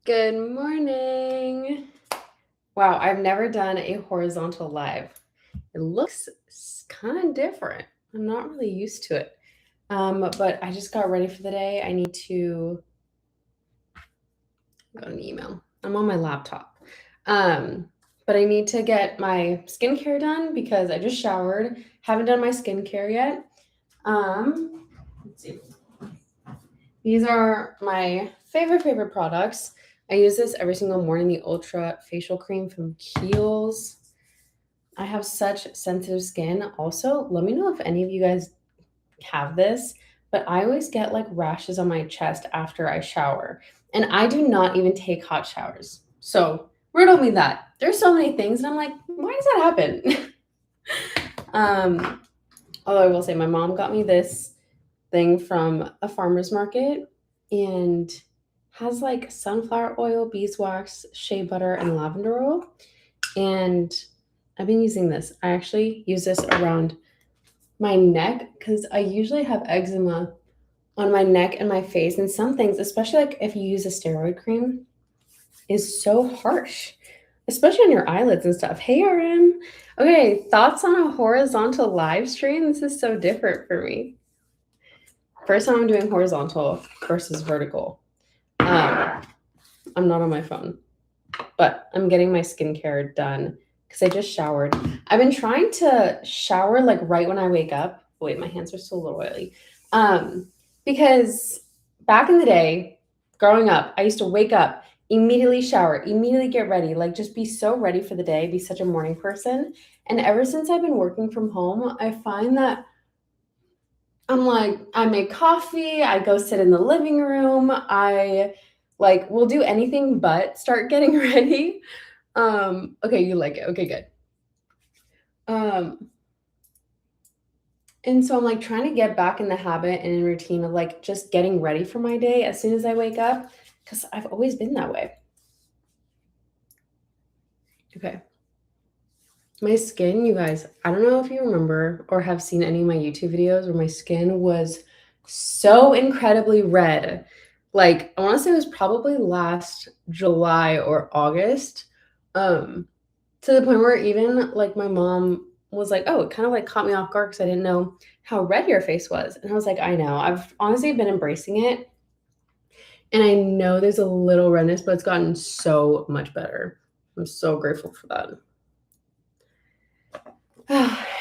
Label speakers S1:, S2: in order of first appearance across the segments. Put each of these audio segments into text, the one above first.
S1: Good morning. Wow, I've never done a horizontal live. It looks kind of different. I'm not really used to it. But I just got ready for the day. I need to go to an email. I'm on my laptop. Um, but I need to get my skincare done because I just showered. Haven't done my skincare yet. Let's see. These are my favorite products. I use this every single morning, the Ultra Facial Cream from Kiehl's. I have such sensitive skin. Also, let me know if any of you guys have this, but I always get like rashes on my chest after I shower. And I do not even take hot showers. So, riddle me that. There's so many things, and I'm like, why does that happen? um, Although I will say, my mom got me this thing from a farmer's market and has like sunflower oil, beeswax, shea butter, and lavender oil. And I've been using this. I actually use this around my neck because I usually have eczema on my neck and my face. And some things, especially like if you use a steroid cream, is so harsh, especially on your eyelids and stuff. Hey, RM. Okay, thoughts on a horizontal live stream? This is so different for me. First time I'm doing horizontal versus vertical. I'm not on my phone, but I'm getting my skincare done because I just showered. I've been trying to shower like right when I wake up. Wait, my hands are still a little oily. Because back in the day, growing up, I used to wake up, immediately shower, immediately get ready, like just be so ready for the day, be such a morning person. And ever since I've been working from home, I find that I'm like, I make coffee, I go sit in the living room, I like will do anything but start getting ready. Okay, you like it. Okay, good. Um, and so I'm like trying to get back in the habit and in routine of like just getting ready for my day as soon as I wake up because I've always been that way. Okay. My skin, you guys, I don't know if you remember or have seen any of my YouTube videos where my skin was so incredibly red. Like, I want to say it was probably last July or August. Um, to the point where even like my mom was like, "Oh, it kind of like caught me off guard because I didn't know how red your face was." And I was like, "I know. I've honestly been embracing it, and I know there's a little redness, but it's gotten so much better. I'm so grateful for that."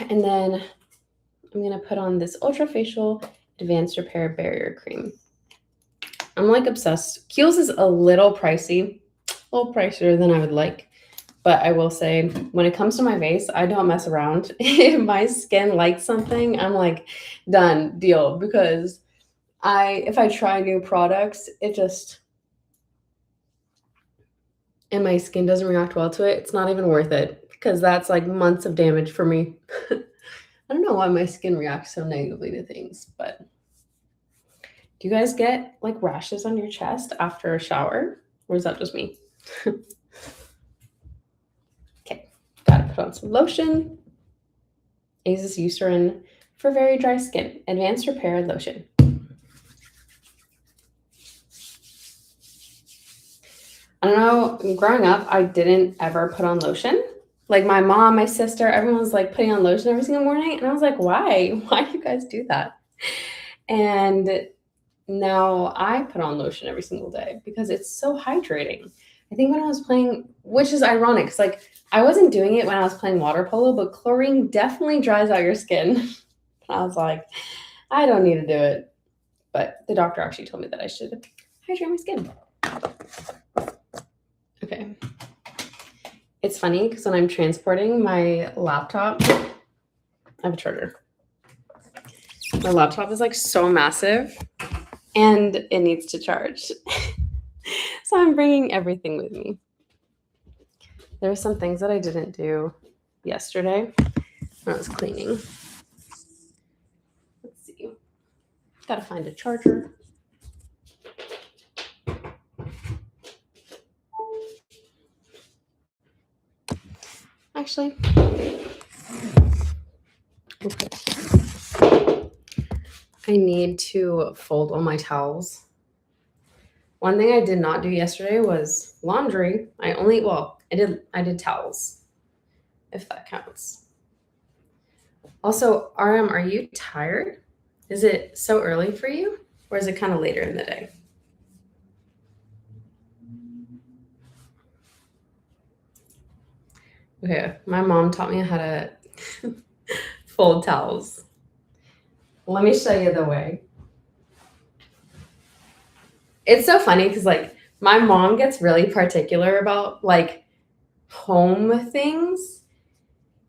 S1: And then I'm gonna put on this Ultra Facial Advanced Repair Barrier Cream. I'm like obsessed. Kiehl's is a little pricey, a little pricier than I would like. But I will say, when it comes to my face, I don't mess around. If my skin likes something, I'm like, done, deal. Because if I try new products, it just, and my skin doesn't react well to it, it's not even worth it. Because that's like months of damage for me. I don't know why my skin reacts so negatively to things, but do you guys get like rashes on your chest after a shower? Or is that just me? Okay, gotta put on some lotion. Asus Eucerin for very dry skin. Advanced Repair Lotion. I don't know, growing up, I didn't ever put on lotion. Like my mom, my sister, everyone was like putting on lotion every single morning. And I was like, why? Why do you guys do that? And now I put on lotion every single day because it's so hydrating. I think when I was playing, which is ironic, because like I wasn't doing it when I was playing water polo, but chlorine definitely dries out your skin. I was like, I don't need to do it. But the doctor actually told me that I should hydrate my skin. Okay. It's funny because when I'm transporting my laptop, I have a charger. My laptop is like so massive and it needs to charge. So I'm bringing everything with me. There are some things that I didn't do yesterday when I was cleaning. Let's see. Gotta find a charger. Actually, okay. I need to fold all my towels. One thing I did not do yesterday was laundry. I did towels, if that counts. Also, RM, are you tired? Is it so early for you? Or is it kind of later in the day? Okay, my mom taught me how to fold towels. Let me show you the way. It's so funny because like my mom gets really particular about like home things.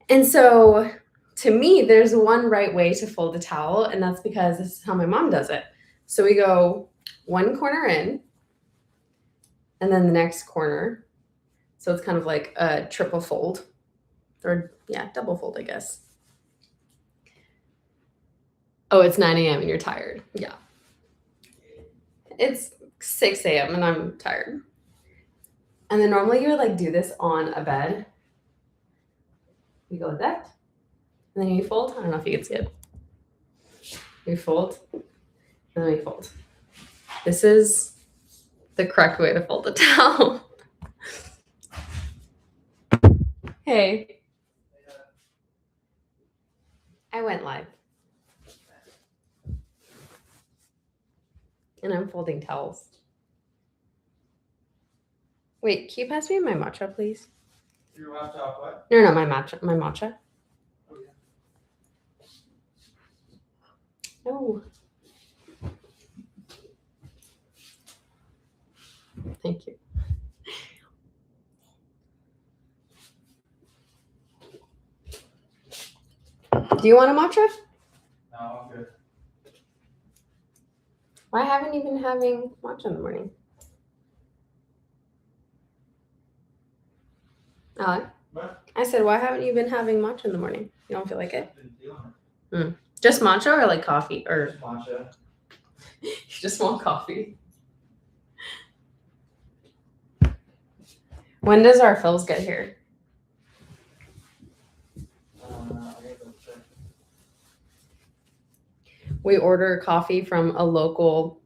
S1: And so to me, there's one right way to fold a towel, and that's because this is how my mom does it. So we go one corner in and then the next corner. So it's kind of like a triple fold or yeah, double fold, I guess. Oh, it's 9 a.m. and you're tired. Yeah. It's 6 a.m. and I'm tired. And then normally you would like do this on a bed. You go like that. And then you fold. I don't know if you can see it. You fold. And then we fold. This is the correct way to fold a towel. Hey. I went live. And I'm folding towels. Wait, can you pass me my matcha, please?
S2: Your laptop, what?
S1: No, my matcha.
S2: Oh, yeah.
S1: No. Thank you. Do you want a matcha?
S2: No, I'm good.
S1: Why haven't you been having matcha in the morning? Alec?
S2: What?
S1: I said, why haven't you been having matcha in the morning? You don't feel like it?
S2: Been feeling it.
S1: Just matcha or like coffee? Or
S2: Just matcha.
S1: you just want coffee? When does our fills get here?
S2: I gotta go check.
S1: We order coffee from a local,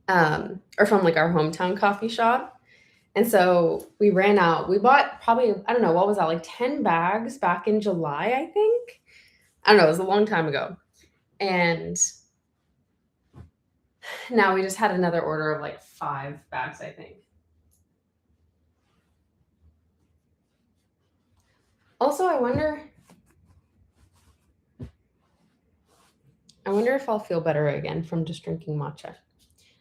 S1: or from like our hometown coffee shop. And so we ran out. We bought probably, I don't know, what was that, like 10 bags back in July, I think? I don't know, it was a long time ago. And now we just had another order of like 5 bags, I think. Also, I wonder if I'll feel better again from just drinking matcha.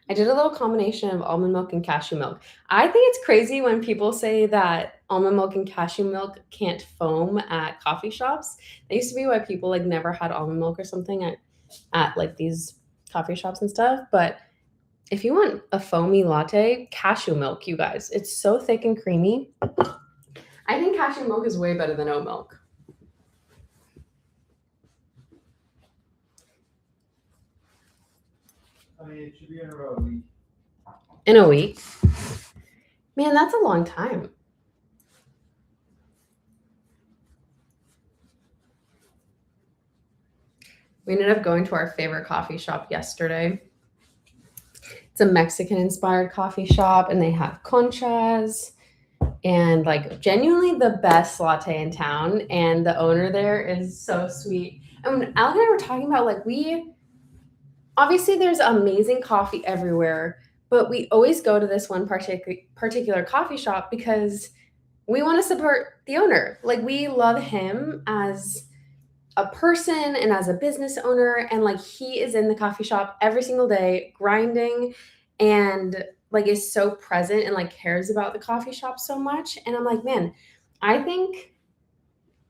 S1: I did a little combination of almond milk and cashew milk. I think it's crazy when people say that almond milk and cashew milk can't foam at coffee shops. That used to be why people like never had almond milk or something at like these coffee shops and stuff. But if you want a foamy latte, cashew milk, you guys. It's so thick and creamy. I think cashew milk is way better than oat milk.
S2: I mean, it should be in about a week.
S1: In a week? Man, that's a long time. We ended up going to our favorite coffee shop yesterday. It's a Mexican-inspired coffee shop, and they have conchas and like genuinely the best latte in town. And the owner there is so sweet. And when Alec and I were talking about like obviously there's amazing coffee everywhere, but we always go to this one particular coffee shop because we want to support the owner. Like we love him as a person and as a business owner, and like he is in the coffee shop every single day grinding and like is so present and like cares about the coffee shop so much. And I'm like, man, I think,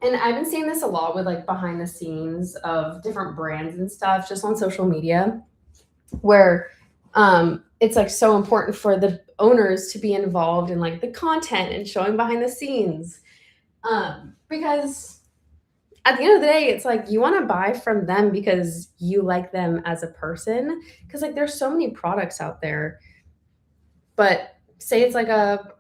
S1: and I've been seeing this a lot with like behind the scenes of different brands and stuff just on social media where it's like so important for the owners to be involved in like the content and showing behind the scenes because at the end of the day, it's like you want to buy from them because you like them as a person. Because like there's so many products out there, but say it's like a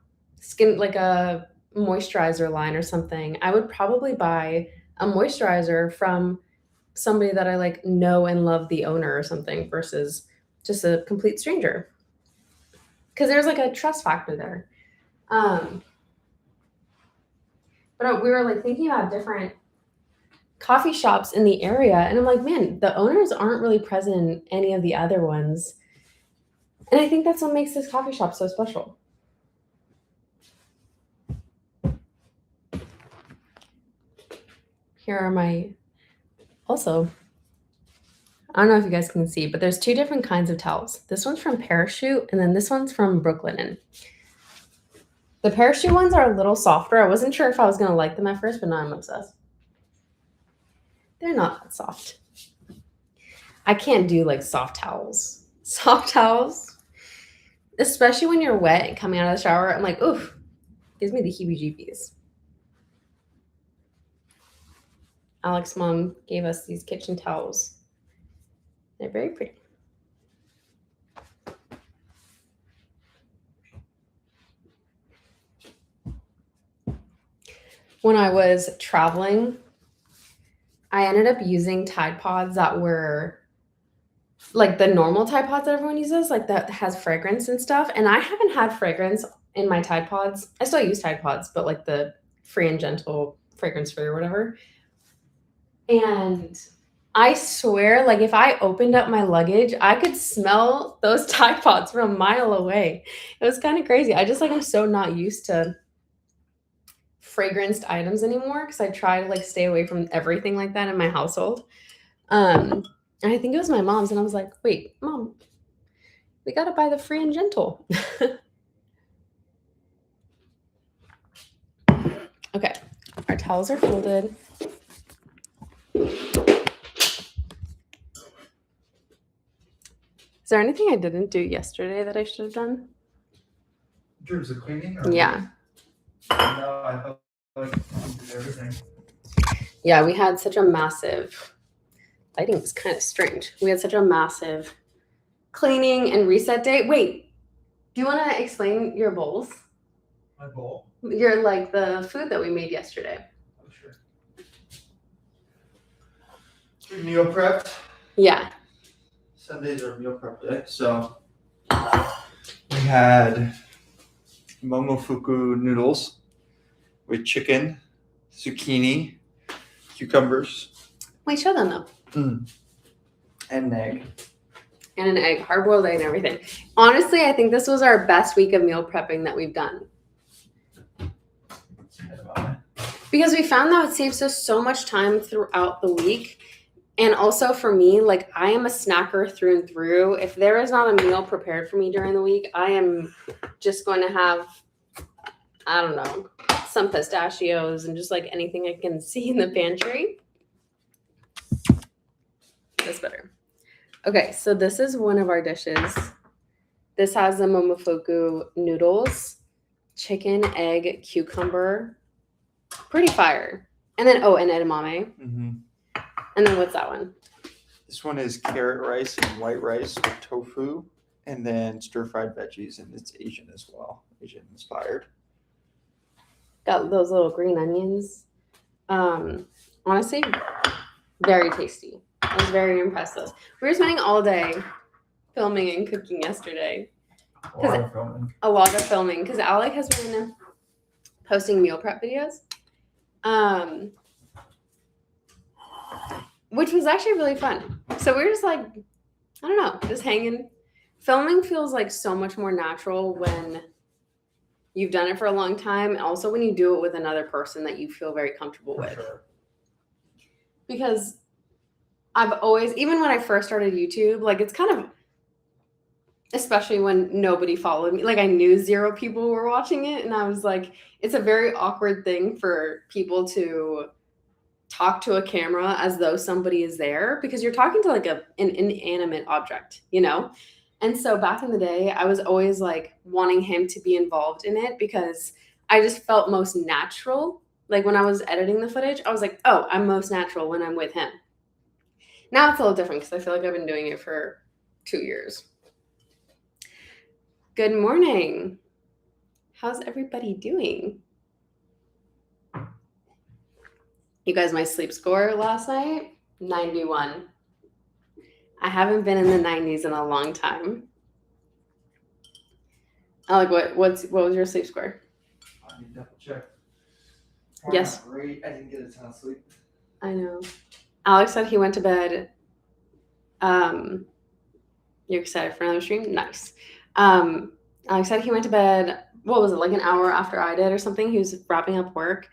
S1: moisturizer line or something. I would probably buy a moisturizer from somebody that I like know and love the owner or something versus just a complete stranger. because there's like a trust factor there. But we were like thinking about different coffee shops in the area, and I'm like, man, the owners aren't really present in any of the other ones. And I think that's what makes this coffee shop so special. Here are my, also, I don't know if you guys can see, but there's two different kinds of towels. This one's from Parachute, and then this one's from Brooklinen. The Parachute ones are a little softer. I wasn't sure if I was going to like them at first, but now I'm obsessed. They're not that soft. I can't do like soft towels. Soft towels, especially when you're wet and coming out of the shower, I'm like, oof, gives me the heebie-jeebies. Alex's mom gave us these kitchen towels. They're very pretty. When I was traveling, I ended up using Tide Pods that were like the normal Tide Pods that everyone uses, like that has fragrance and stuff. And I haven't had fragrance in my Tide Pods. I still use Tide Pods, but like the Free and Gentle fragrance free or whatever. And I swear, like if I opened up my luggage, I could smell those Tide Pods from a mile away. It was kind of crazy. I just like I'm so not used to fragranced items anymore because I try to like stay away from everything like that in my household. And I think it was my mom's, and I was like, wait, Mom, we gotta buy the Free and Gentle. Okay, our towels are folded. Is there anything I didn't do yesterday that I should have done?
S2: In terms of cleaning? Or
S1: Yeah.
S2: No, I felt like I did everything.
S1: Yeah, we had such a massive, lighting is kind of strange. We had such a massive cleaning and reset day. Wait, do you want to explain your bowls?
S2: My bowl?
S1: Your, like, the food that we made yesterday.
S2: Oh, sure. We meal prepped.
S1: Yeah.
S2: Sundays are meal prep day. So we had momofuku noodles with chicken, zucchini, cucumbers,
S1: Wait, show them though.
S2: and an egg.
S1: And an egg, hard-boiled egg and everything. Honestly, I think this was our best week of meal prepping that we've done. Because we found that it saves us so much time throughout the week. And also for me, like I am a snacker through and through. If there is not a meal prepared for me during the week, I am just going to have, I don't know, some pistachios and just like anything I can see in the pantry. That's better. Okay, so this is one of our dishes. This has the momofuku noodles, chicken, egg, cucumber. Pretty fire. And then, oh, and edamame.
S2: Mm-hmm.
S1: And then what's that one?
S2: This one is carrot rice and white rice with tofu, and then stir-fried veggies, and it's Asian as well, Asian inspired.
S1: Got those little green onions. Honestly, very tasty. I was very impressed with those. We were spending all day filming and cooking yesterday.
S2: A lot of filming.
S1: A lot of filming because Alec has been posting meal prep videos. Which was actually really fun. So we were just like, I don't know, just hanging. Filming feels like so much more natural when you've done it for a long time. And also when you do it with another person that you feel very comfortable with.
S2: Sure.
S1: Because I've always, even when I first started YouTube, like it's kind of, especially when nobody followed me, like I knew 0 people were watching it. And I was like, it's a very awkward thing for people to talk to a camera as though somebody is there because you're talking to like an inanimate object, you know? And so back in the day, I was always like wanting him to be involved in it because I just felt most natural. Like when I was editing the footage, I was like, oh, I'm most natural when I'm with him. Now it's a little different because I feel like I've been doing it for 2 years. Good morning. How's everybody doing? You guys, my sleep score last night, 91. I haven't been in the 90s in a long time. Alec, what was your sleep score?
S2: I need to double check.
S1: Yes.
S2: Not great. I didn't get a ton of sleep.
S1: I know. Alex said he went to bed. You're excited for another stream? Nice. Alex said he went to bed, what was it, like an hour after I did or something? He was wrapping up work.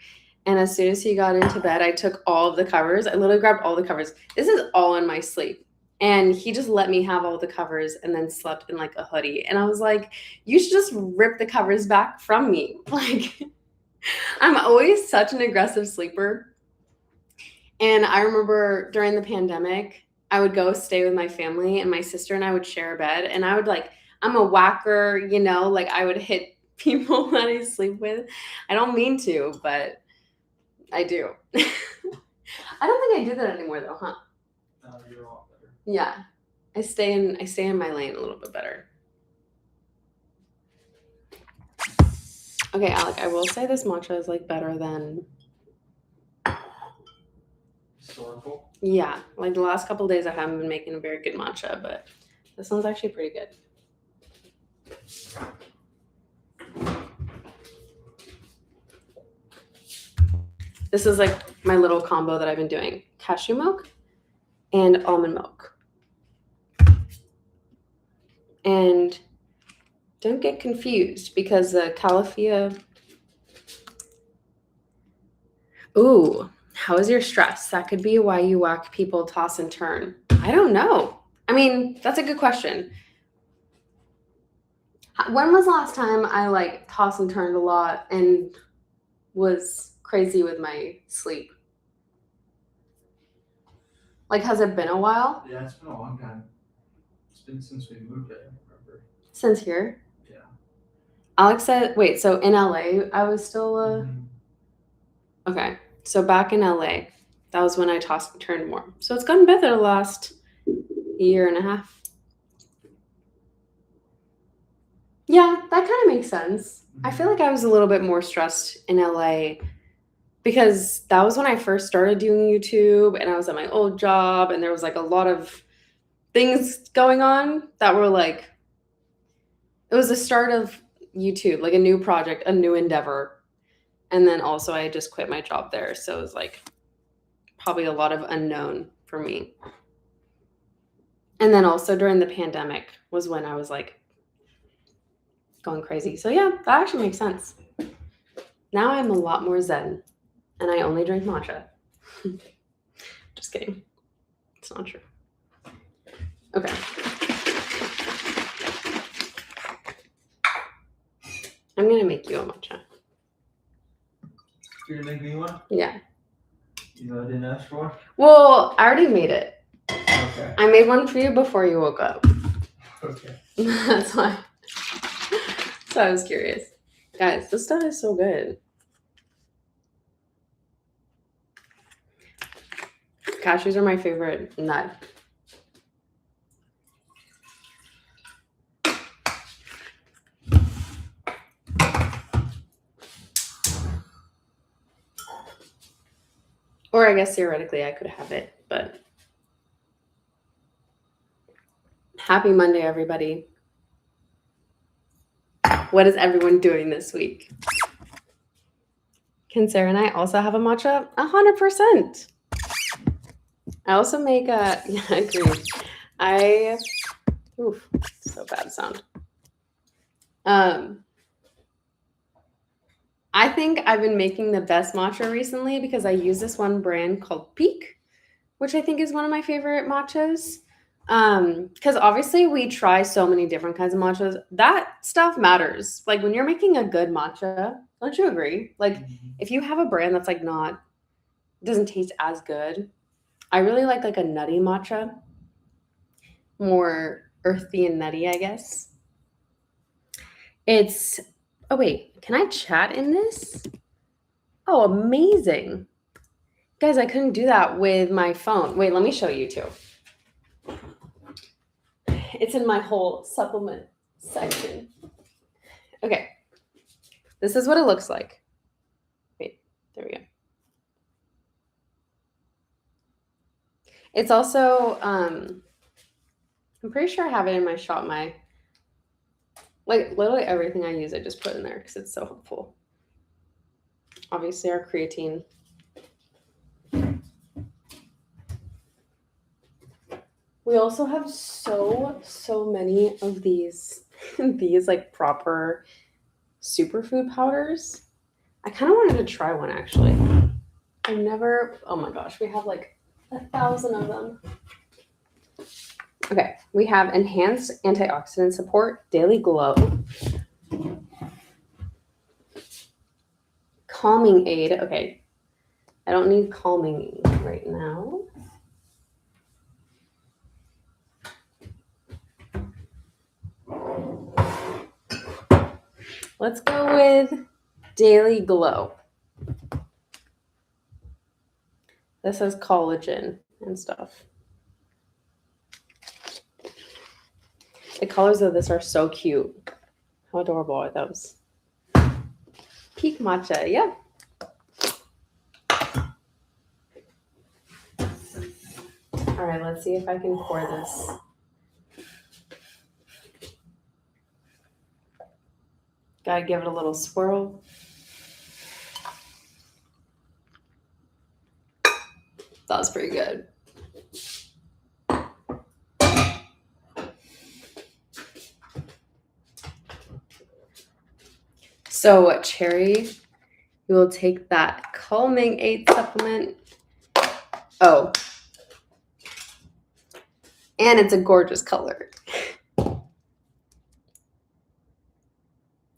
S1: And as soon as he got into bed, I took all of the covers. I literally grabbed all the covers. This is all in my sleep. And he just let me have all the covers and then slept in like a hoodie. And I was like, you should just rip the covers back from me. Like, I'm always such an aggressive sleeper. And I remember during the pandemic, I would go stay with my family and my sister and I would share a bed. And I would like, I'm a whacker, you know, like I would hit people that I sleep with. I don't mean to, but I do. I don't think I do that anymore though, huh?
S2: No, you're a lot better.
S1: Yeah. I stay in my lane a little bit better. Okay, Alec, I will say this matcha is like better than
S2: Historical.
S1: yeah, like the last couple of days I haven't been making a very good matcha, but this one's actually pretty good. This is like my little combo that I've been doing. Cashew milk and almond milk. And don't get confused because the Califia. Ooh, how is your stress? That could be why you whack people toss and turn. I don't know. I mean, that's a good question. When was the last time I like tossed and turned a lot and was crazy with my sleep? Like, has it been a while?
S2: Yeah, it's been a long time. It's been since we moved, I remember.
S1: Since here?
S2: Yeah.
S1: Alex said, wait, so in LA, I was still, okay. So back in LA, that was when I tossed and turned more. So it's gotten better the last year and a half. Yeah, that kind of makes sense. I feel like I was a little bit more stressed in LA because that was when I first started doing YouTube and I was at my old job and there was like a lot of things going on that were like, it was the start of YouTube, like a new project, a new endeavor. And then also I just quit my job there. So it was like probably a lot of unknown for me. And then also during the pandemic was when I was like going crazy. So yeah, that actually makes sense. Now I'm a lot more zen and I only drink matcha. Just kidding. It's not true. Okay. I'm going to make you a matcha.
S2: You're gonna make me one?
S1: Yeah.
S2: You know I didn't ask for one?
S1: Well, I already made it.
S2: Okay.
S1: I made one for you before you woke up.
S2: Okay.
S1: That's why. So I was curious. Guys, this stuff is so good. Cashews are my favorite nut. Or I guess theoretically I could have it, but happy Monday, everybody. What is everyone doing this week? Can Sarah and I also have a matcha? 100%. I also make a, yeah, agreed. Oof, so bad sound. I think I've been making the best matcha recently because I use this one brand called Peak, which I think is one of my favorite matchas. Because obviously we try so many different kinds of matchas. That stuff matters. Like when you're making a good matcha, don't you agree? Like if you have a brand that's like doesn't taste as good. I really like a nutty matcha. More earthy and nutty, I guess. Oh wait, can I chat in this? Oh, amazing. Guys, I couldn't do that with my phone. Wait, let me show you too. It's in my whole supplement section. Okay. This is what it looks like. Wait, there we go. It's also, I'm pretty sure I have it in my shop, Like literally everything I use, I just put in there because it's so helpful. Obviously, our creatine. We also have so many of these these like proper superfood powders. I kind of wanted to try one actually. I've never. Oh my gosh, we have like 1,000 of them. Okay, we have enhanced antioxidant support, daily glow, calming aid. Okay, I don't need calming right now. Let's go with daily glow. This has collagen and stuff. The colors of this are so cute. How adorable are those? Peak matcha, yeah. All right, let's see if I can pour this. Gotta give it a little swirl. That was pretty good. So, Cherry, you will take that calming aid supplement. Oh, and it's a gorgeous color. Oh,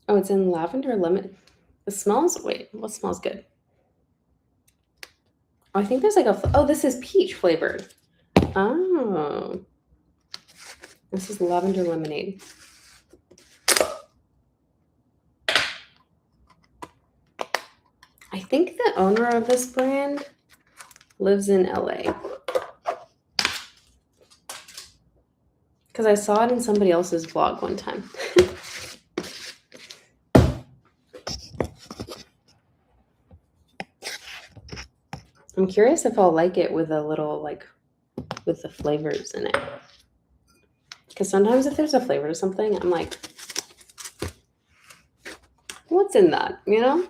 S1: it's in lavender lemon. It smells, wait, what smells good? Oh, I think there's like oh, this is peach flavored. Oh, this is lavender lemonade. I think the owner of this brand lives in LA. Because I saw it in somebody else's vlog one time. I'm curious if I'll like it with a little, like, with the flavors in it. Because sometimes if there's a flavor to something, I'm like, what's in that, you know?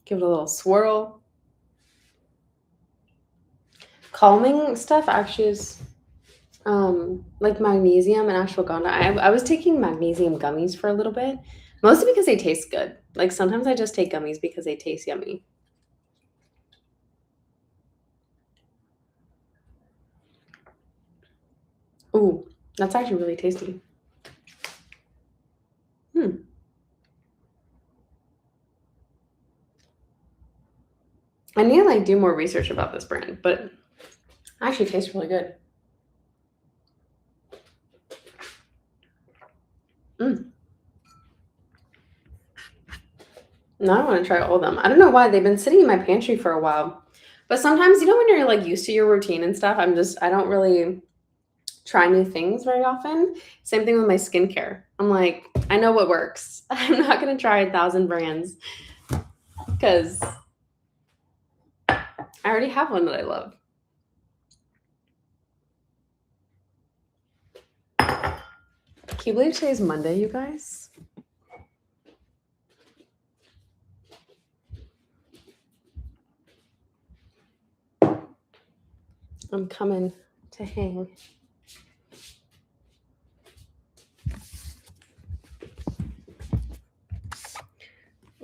S1: Give it a little swirl. Calming stuff actually is like magnesium and ashwagandha. I was taking magnesium gummies for a little bit, mostly because they taste good. Like sometimes I just take gummies because they taste yummy. Ooh, that's actually really tasty. I need to like do more research about this brand, but it actually tastes really good. Now I want to try all of them. I don't know why they've been sitting in my pantry for a while, but sometimes you know when you're like used to your routine and stuff, I don't really try new things very often. Same thing with my skincare. I'm like, I know what works. I'm not gonna try 1,000 brands because I already have one that I love. Can you believe today's Monday, you guys? I'm coming to hang.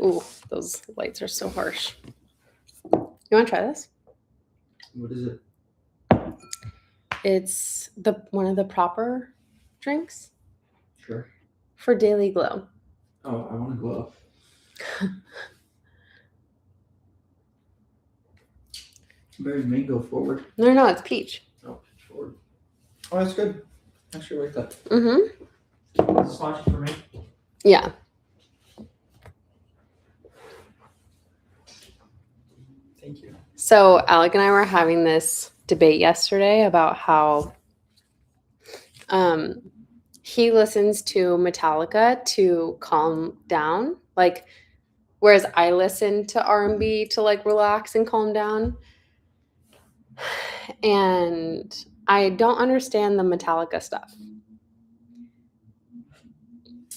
S1: Ooh, those lights are so harsh. You want to try this?
S2: What is it?
S1: It's one of the proper drinks
S2: Sure.
S1: for daily glow.
S2: Oh, I want to glow. Very mango forward.
S1: No, it's peach.
S2: Oh, peach forward. Oh, that's good. I actually like that.
S1: Mm-hmm.
S2: Is this launch for me?
S1: Yeah.
S2: Thank you.
S1: So Alec and I were having this debate yesterday about how he listens to Metallica to calm down. Like Whereas I listen to R&B to like relax and calm down. And I don't understand the Metallica stuff.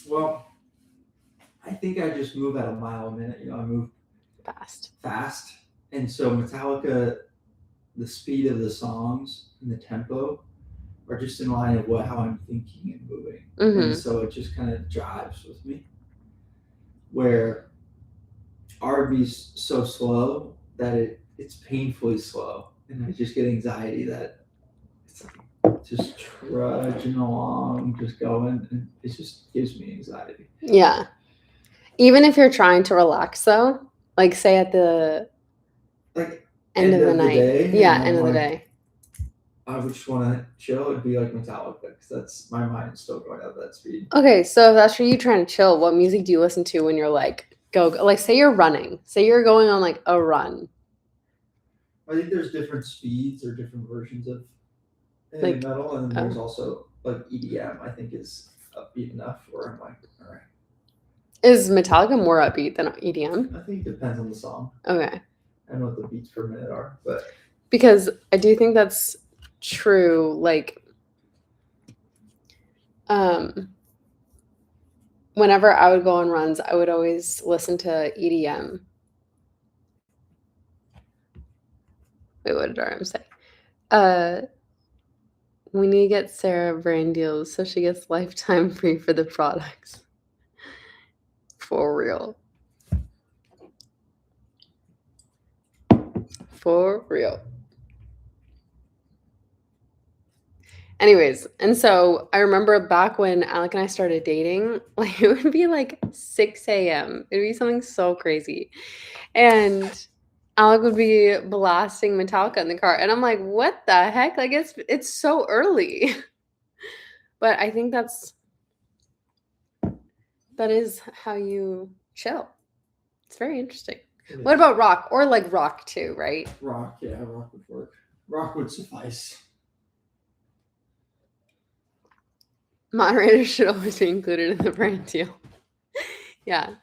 S2: Well, I think I just move at a mile a minute. I move fast. And so Metallica, the speed of the songs and the tempo are just in line of how I'm thinking and moving. And so it just kind of drives with me. Where R&B's so slow that it's painfully slow. And I just get anxiety that it's like just trudging along, just going, and it just gives me anxiety.
S1: Yeah. Even if you're trying to relax though, like say at the end of the night. End of the day.
S2: I would just want to chill. It'd be like Metallica because that's my mind still going at that speed.
S1: Okay, so if that's for you trying to chill, what music do you listen to when you're like go? Like say you're running, say you're going on like a run.
S2: I think there's different speeds or different versions of heavy metal, and then there's also like EDM. I think is upbeat enough where I'm like, all right.
S1: Is Metallica more upbeat than EDM?
S2: I think it depends on the song.
S1: Okay.
S2: I don't know what the beats per minute are, but
S1: because I do think that's true. Like, whenever I would go on runs, I would always listen to EDM. Wait, what did RM say? We need to get Sarah brand deals so she gets lifetime free for the products. For real. For real. Anyways, and so I remember back when Alec and I started dating, like it would be like 6 a.m. It would be something so crazy. And Alec would be blasting Metallica in the car. And I'm like, what the heck? Like it's so early. But I think that is how you chill. It's very interesting. What about rock? Or like rock too, right?
S2: Rock, yeah, rock would work. Rock would suffice.
S1: Moderators should always be included in the brand deal. Yeah.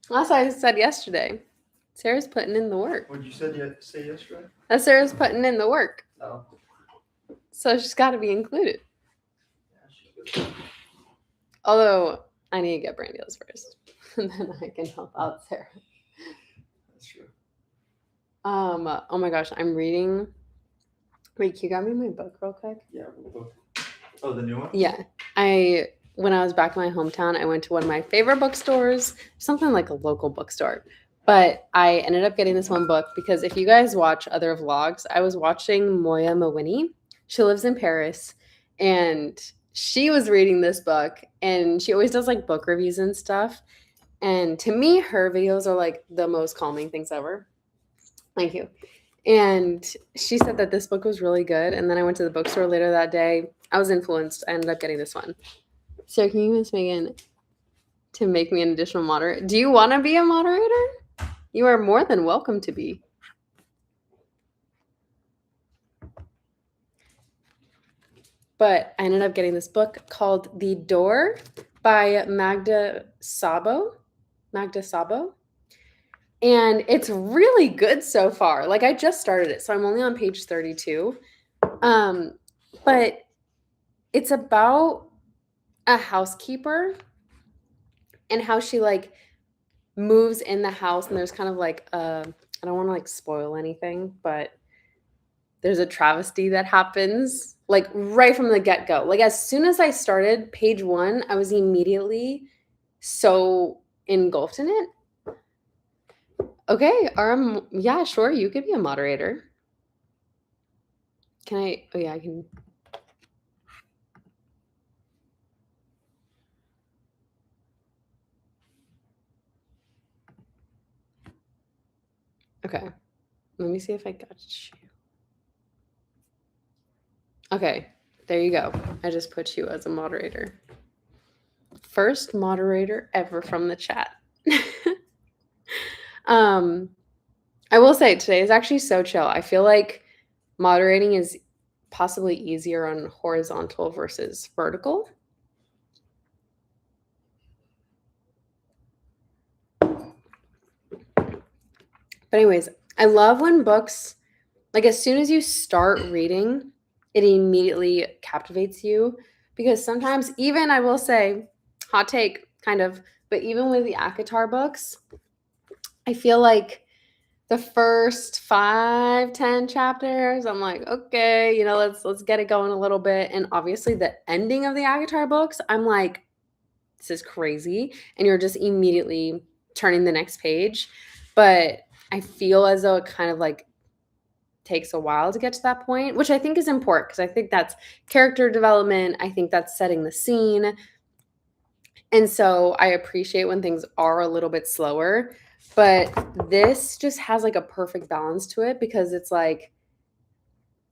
S1: That's what I said yesterday. Sarah's putting in the work.
S2: What did you say yesterday?
S1: That Sarah's putting in the work.
S2: Oh.
S1: So she's got to be included. Yeah, although I need to get brand deals first, and then I can help out Sarah.
S2: That's true.
S1: Oh my gosh, I'm reading. Wait, can you grab me my book real quick?
S2: Yeah, what book? Oh, the new one?
S1: Yeah. When I was back in my hometown, I went to one of my favorite bookstores, something like a local bookstore. But I ended up getting this one book because if you guys watch other vlogs, I was watching Moya Mawini. She lives in Paris, and she was reading this book, and she always does like book reviews and stuff. And to me, her videos are like the most calming things ever. Thank you. And she said that this book was really good. And then I went to the bookstore later that day. I was influenced. I ended up getting this one. So can you convince Megan to make me an additional moderator? Do you want to be a moderator? You are more than welcome to be. But I ended up getting this book called The Door by Magda Sabo. And it's really good so far. Like I just started it, so I'm only on page 32. But it's about a housekeeper and how she like moves in the house, and there's kind of like I don't want to like spoil anything, but there's a travesty that happens like right from the get-go. Like as soon as I started page 1, I was immediately so engulfed in it. Okay, yeah, sure, you could be a moderator. Can I? Oh yeah, I can. Okay, let me see if I got you. Okay, there you go. I just put you as a moderator. First moderator ever from the chat. I will say today is actually so chill. I feel like moderating is possibly easier on horizontal versus vertical. But anyways, I love when books, like as soon as you start reading, it immediately captivates you. Because sometimes, even I will say, hot take, kind of, but even with the ACOTAR books, I feel like the first 5-10 chapters, I'm like, okay, let's get it going a little bit. And obviously the ending of the ACOTAR books, I'm like, this is crazy. And you're just immediately turning the next page. But I feel as though it kind of like takes a while to get to that point, which I think is important because I think that's character development. I think that's setting the scene. And so I appreciate when things are a little bit slower, but this just has like a perfect balance to it because it's like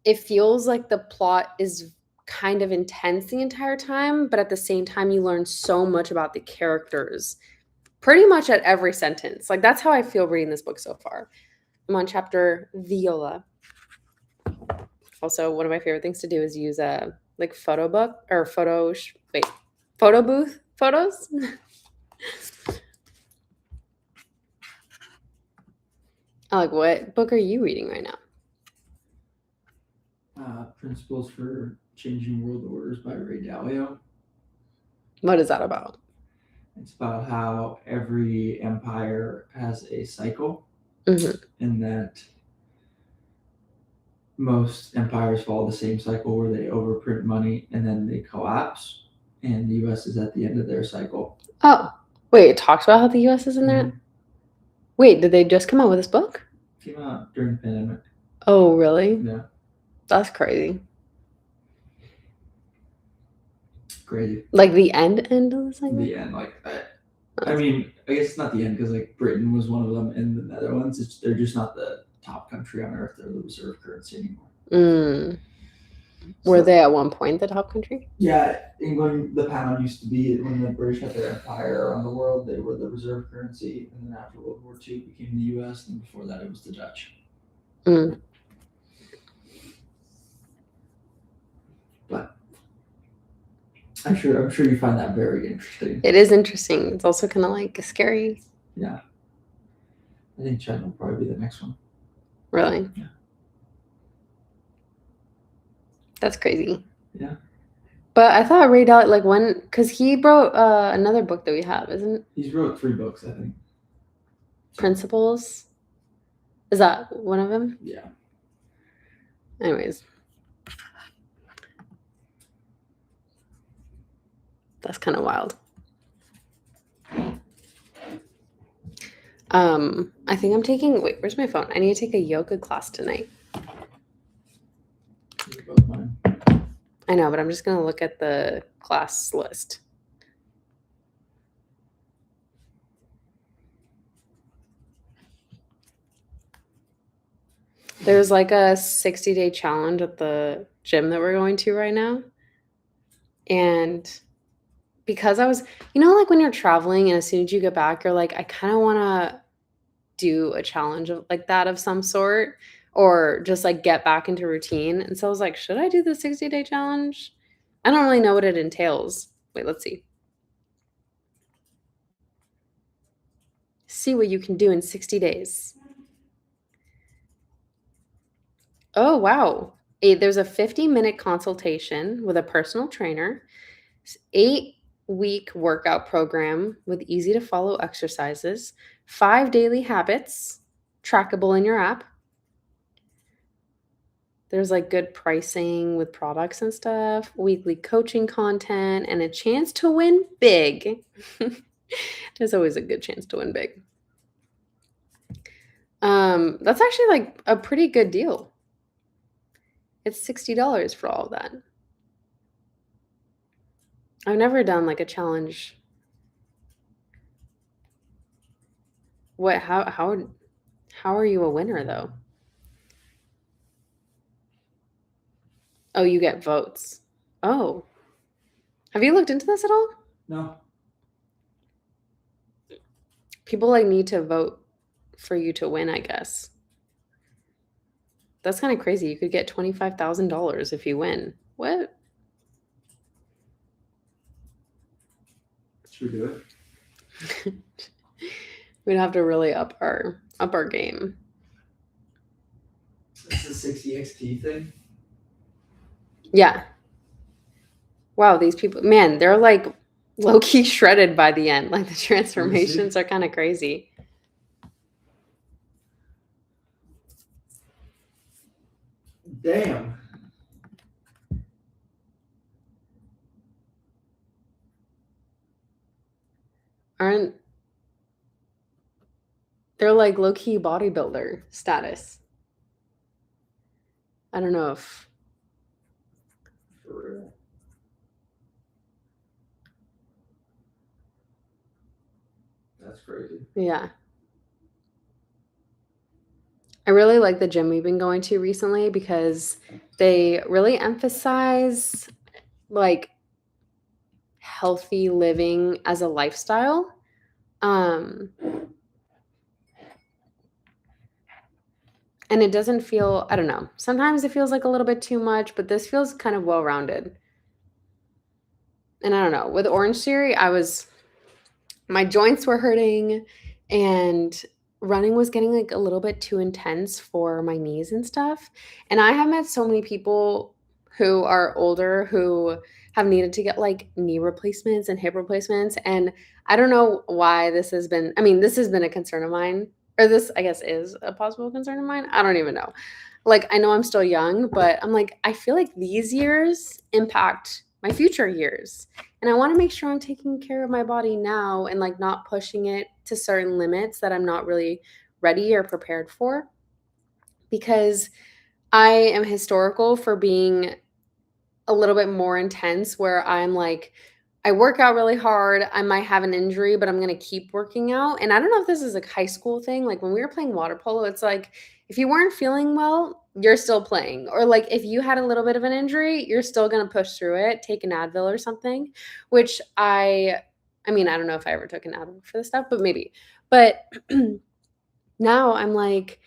S1: it feels like the plot is kind of intense the entire time, but at the same time you learn so much about the characters pretty much at every sentence. Like that's how I feel reading this book so far. I'm on chapter Viola. Also, one of my favorite things to do is use a like photo book or photo booth photos. Like, what book are you reading right now?
S2: Principles for Changing World Orders by Ray Dalio.
S1: What is that about?
S2: It's about how every empire has a cycle,
S1: Mm-hmm.
S2: and that most empires follow the same cycle where they overprint money and then they collapse, and the U.S. is at the end of their cycle.
S1: Oh, wait, it talks about how the U.S. is in that?
S2: Mm-hmm.
S1: Wait, did they just come out with this book?
S2: Came out during the pandemic.
S1: Oh, really?
S2: Yeah.
S1: That's crazy.
S2: Crazy.
S1: Like the end of the cycle?
S2: The end, like I mean, I guess it's not the end because like Britain was one of them, and the Netherlands. They're just not the top country on earth. They're the reserve currency anymore.
S1: Were they at one point the top country?
S2: Yeah, England, the pound used to be, when the British had their empire around the world, they were the reserve currency, and then after World War II it became the U.S., and before that it was the Dutch. But I'm sure you find that very interesting.
S1: It is interesting. It's also kind of like scary.
S2: Yeah. I think China will probably be the next one.
S1: Really?
S2: Yeah.
S1: That's crazy.
S2: Yeah.
S1: But I thought Ray Dalio, like when, because he wrote another book that we have, isn't?
S2: He's wrote 3 books, I think.
S1: Principles? Is that one of them?
S2: Yeah.
S1: Anyways. That's kind of wild. I think I'm taking, wait, where's my phone? I need to take a yoga class tonight.
S2: Both mine.
S1: I know, but I'm just going to look at the class list. There's like a 60-day challenge at the gym that we're going to right now. And because I was, like when you're traveling and as soon as you get back, you're like, I kind of want to do a challenge of like that of some sort or just like get back into routine. And so I was like, should I do the 60-day challenge? I don't really know what it entails. Wait, let's see. See what you can do in 60 days. Oh, wow. There's a 50-minute consultation with a personal trainer, 8-week workout program with easy to follow exercises, 5 daily habits trackable in your app. There's like good pricing with products and stuff, weekly coaching content, and a chance to win big. There's always a good chance to win big. That's actually like a pretty good deal. It's $60 for all of that. I've never done like a challenge. What? How are you a winner though? Oh, you get votes. Oh. Have you looked into this at all?
S2: No.
S1: People like need to vote for you to win, I guess. That's kind of crazy. You could get $25,000 if you win. What?
S2: Should we do it?
S1: We'd have to really up our game.
S2: It's the 60XT thing.
S1: Yeah. Wow, these people, man, they're like low-key shredded by the end. Like the transformations are kind of crazy.
S2: Damn.
S1: Aren't they're like low-key bodybuilder status? I don't know if
S2: For real. That's crazy.
S1: yeah. I really like the gym we've been going to recently because they really emphasize like healthy living as a lifestyle. And it doesn't feel, I don't know. Sometimes it feels like a little bit too much, but this feels kind of well-rounded. And I don't know. With Orange Theory, my joints were hurting and running was getting like a little bit too intense for my knees and stuff. And I have met so many people who are older who have needed to get like knee replacements and hip replacements. And I don't know why this has been, I mean, this has been a concern of mine, or this, I guess, is a possible concern of mine. I don't even know. Like, I know I'm still young, but I'm like, I feel like these years impact my future years. And I want to make sure I'm taking care of my body now and like not pushing it to certain limits that I'm not really ready or prepared for. Because I am historical for being a little bit more intense where I'm like, I work out really hard. I might have an injury, but I'm going to keep working out. And I don't know if this is a high school thing. Like when we were playing water polo, it's like if you weren't feeling well, you're still playing. Or like if you had a little bit of an injury, you're still going to push through it, take an Advil or something, which I mean, I don't know if I ever took an Advil for this stuff, but maybe. But now I'm like,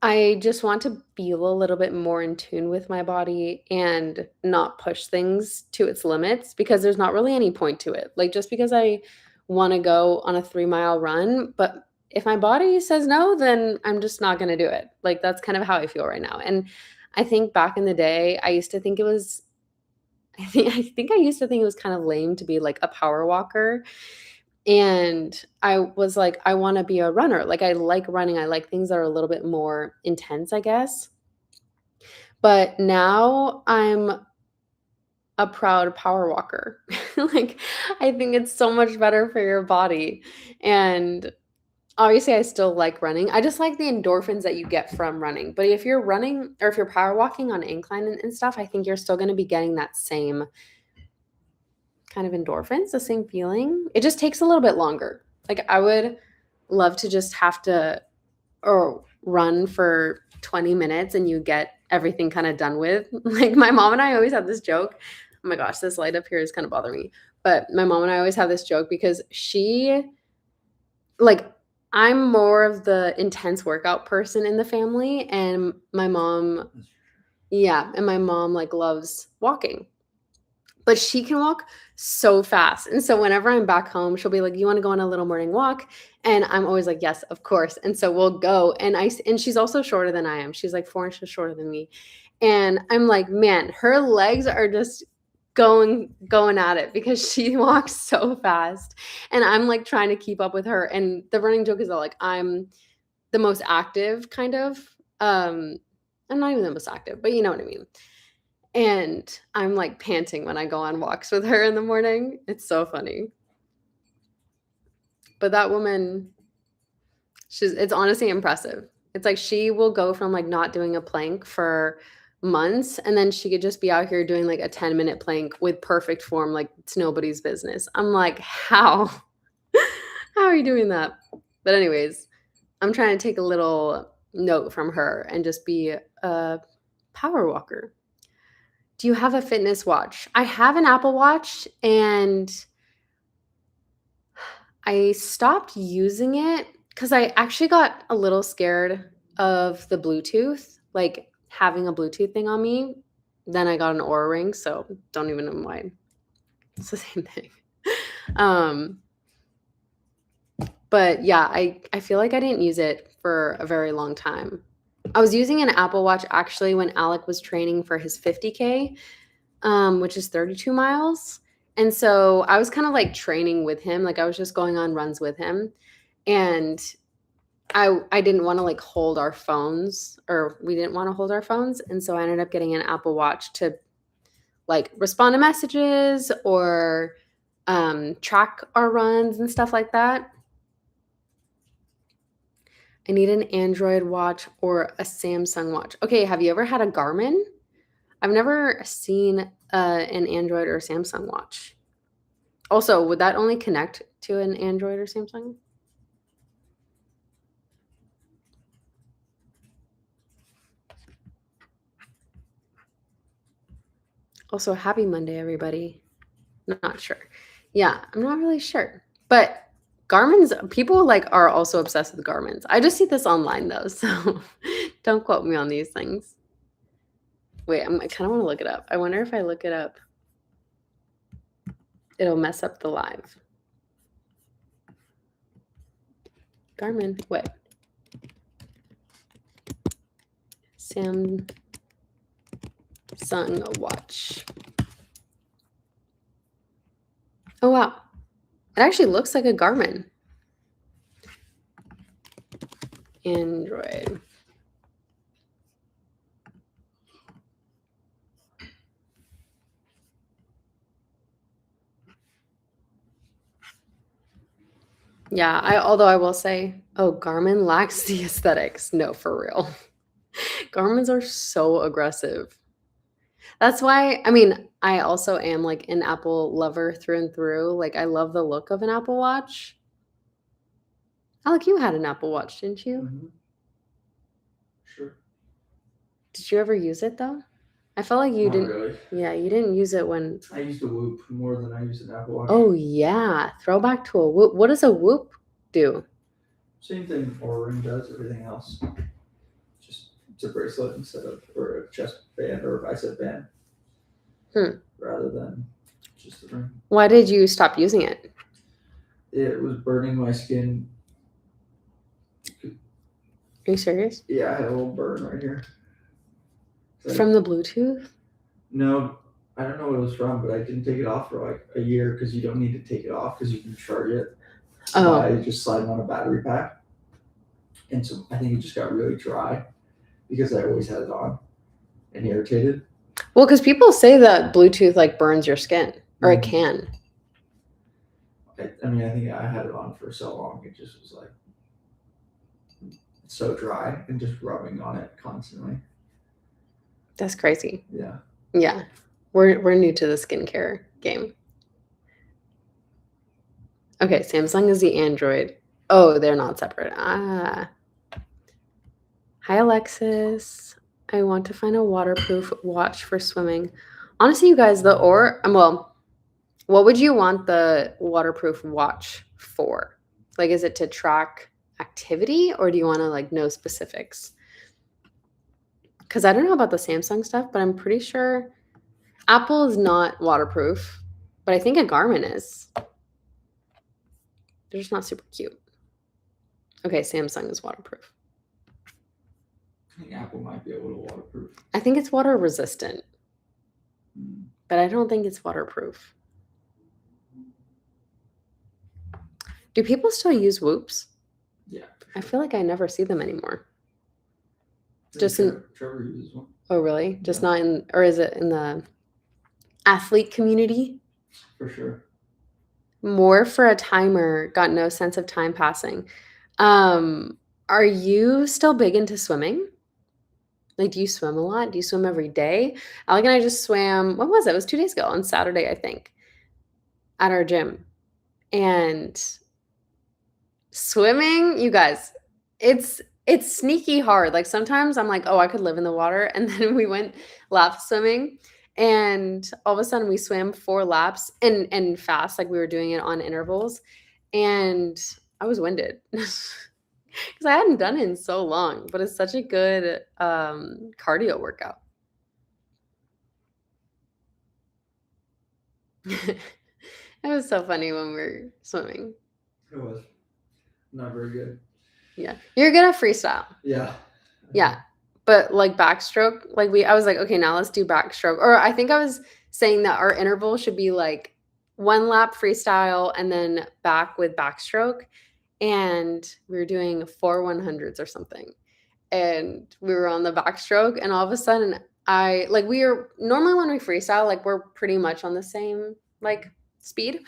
S1: I just want to feel a little bit more in tune with my body and not push things to its limits because there's not really any point to it. Like, just because I want to go on a 3-mile run, but if my body says no, then I'm just not going to do it. Like, that's kind of how I feel right now. And I think back in the day, I used to think it was, I used to think it was kind of lame to be like a power walker, and I was like, I wanna be a runner. Like, I like running. I like things that are a little bit more intense, I guess. But now I'm a proud power walker. Like, I think it's so much better for your body. And obviously, I still like running. I just like the endorphins that you get from running. But if you're running or if you're power walking on incline and stuff, I think you're still gonna be getting that same kind of endorphins, the same feeling. It just takes a little bit longer. Like I would love to just have to or run for 20 minutes and you get everything kind of done with. Like my mom and I always have this joke. Oh my gosh, this light up here is kind of bothering me. But my mom and I always have this joke because like I'm more of the intense workout person in the family and my mom, yeah, and my mom like loves walking, but she can walk so fast. And so whenever I'm back home, she'll be like, "You want to go on a little morning walk?" And I'm always like, "Yes, of course." And so we'll go. And she's also shorter than I am. She's like 4 inches shorter than me. And I'm like, man, her legs are just going at it because she walks so fast. And I'm like trying to keep up with her. And the running joke is that like I'm the most active kind of. I'm not even the most active, but you know what I mean. And I'm, like, panting when I go on walks with her in the morning. It's so funny. But that woman, it's honestly impressive. It's like she will go from, like, not doing a plank for months, and then she could just be out here doing, like, a 10-minute plank with perfect form like it's nobody's business. I'm like, "How? How are you doing that?" But anyways, I'm trying to take a little note from her and just be a power walker. Do you have a fitness watch? I have an Apple Watch, and I stopped using it because I actually got a little scared of the Bluetooth, like, having a Bluetooth thing on me. Then I got an Oura Ring, so don't even know why. It's the same thing. Um, but yeah, I feel like I didn't use it for a very long time. I was using an Apple Watch actually when Alec was training for his 50K, which is 32 miles. And so I was kind of like training with him. Like I was just going on runs with him. And I didn't want to like hold our phones, or we didn't want to hold our phones. And so I ended up getting an Apple Watch to like respond to messages or track our runs and stuff like that. I need an Android watch or a Samsung watch. Okay, have you ever had a Garmin? I've never seen an Android or Samsung watch. Also, would that only connect to an Android or Samsung? Also, happy Monday, everybody. Not sure. Yeah, I'm not really sure. But Garmin's, people like are also obsessed with Garmin's. I just see this online though, so don't quote me on these things. Wait, I kind of want to look it up. I wonder if I look it up, it'll mess up the live. Garmin, wait. Samsung watch. Oh, wow. It actually looks like a Garmin. Android. Yeah, although I will say, oh, Garmin lacks the aesthetics. No, for real. Garmin's are so aggressive. That's why, I mean, I also am like an Apple lover through and through. Like, I love the look of an Apple Watch. Alec, you had an Apple Watch, didn't you?
S2: Mm-hmm. Sure.
S1: Did you ever use it though? I felt like you
S2: Not
S1: didn't.
S2: really.
S1: Yeah, you didn't use it when.
S2: I used a Whoop more than I used an Apple Watch.
S1: Oh yeah, throwback to a Whoop. What does a Whoop do?
S2: Same thing Oura Ring does. Everything else, just it's a bracelet instead of, or a chest band or a bicep band, rather than just the ring.
S1: Why did you stop using it?
S2: It was burning my skin.
S1: Are you serious?
S2: Yeah, I had a little burn right here.
S1: From the Bluetooth?
S2: No, I don't know what it was from, but I didn't take it off for like a year because you don't need to take it off because you can charge it by just sliding on a battery pack. And so I think it just got really dry because I always had it on and irritated.
S1: Well, because people say that Bluetooth like burns your skin, or it can.
S2: I mean, I think I had it on for so long, it just was like so dry and just rubbing on it constantly.
S1: That's crazy.
S2: Yeah.
S1: Yeah. We're new to the skincare game. Okay, Samsung is the Android. Oh, they're not separate. Ah. Hi, Alexis. I want to find a waterproof watch for swimming. Honestly, you guys, well, what would you want the waterproof watch for? Like, is it to track activity, or do you want to like know specifics? Because I don't know about the Samsung stuff, but I'm pretty sure Apple is not waterproof, but I think a Garmin is. They're just not super cute. Okay, Samsung is waterproof.
S2: I think Apple might be a little waterproof.
S1: I think it's water resistant, but I don't think it's waterproof. Do people still use Whoops?
S2: Yeah.
S1: I feel like I never see them anymore. Just
S2: in Trevor uses one.
S1: Oh, really? Just not in, or is it in the athlete community?
S2: For sure.
S1: More for a timer. Got no sense of time passing. Are you still big into swimming? Like, do you swim a lot? Do you swim every day? Alec and I just swam. What was it? It was 2 days ago on Saturday, I think, at our gym. And swimming, you guys, it's sneaky hard. Like sometimes I'm like, oh, I could live in the water. And then we went lap swimming, and all of a sudden we swam 4 laps and fast, like we were doing it on intervals. And I was winded because I hadn't done it in so long, but it's such a good cardio workout. It was so funny when we were swimming.
S2: It was not very good.
S1: Yeah. You're good at freestyle.
S2: Yeah.
S1: Yeah. But like backstroke, like I was like, okay, now let's do backstroke. Or I think I was saying that our interval should be like 1 lap freestyle and then back with backstroke. And we were doing 4 100s or something. And we were on the backstroke, and all of a sudden we are normally when we freestyle, like we're pretty much on the same like speed.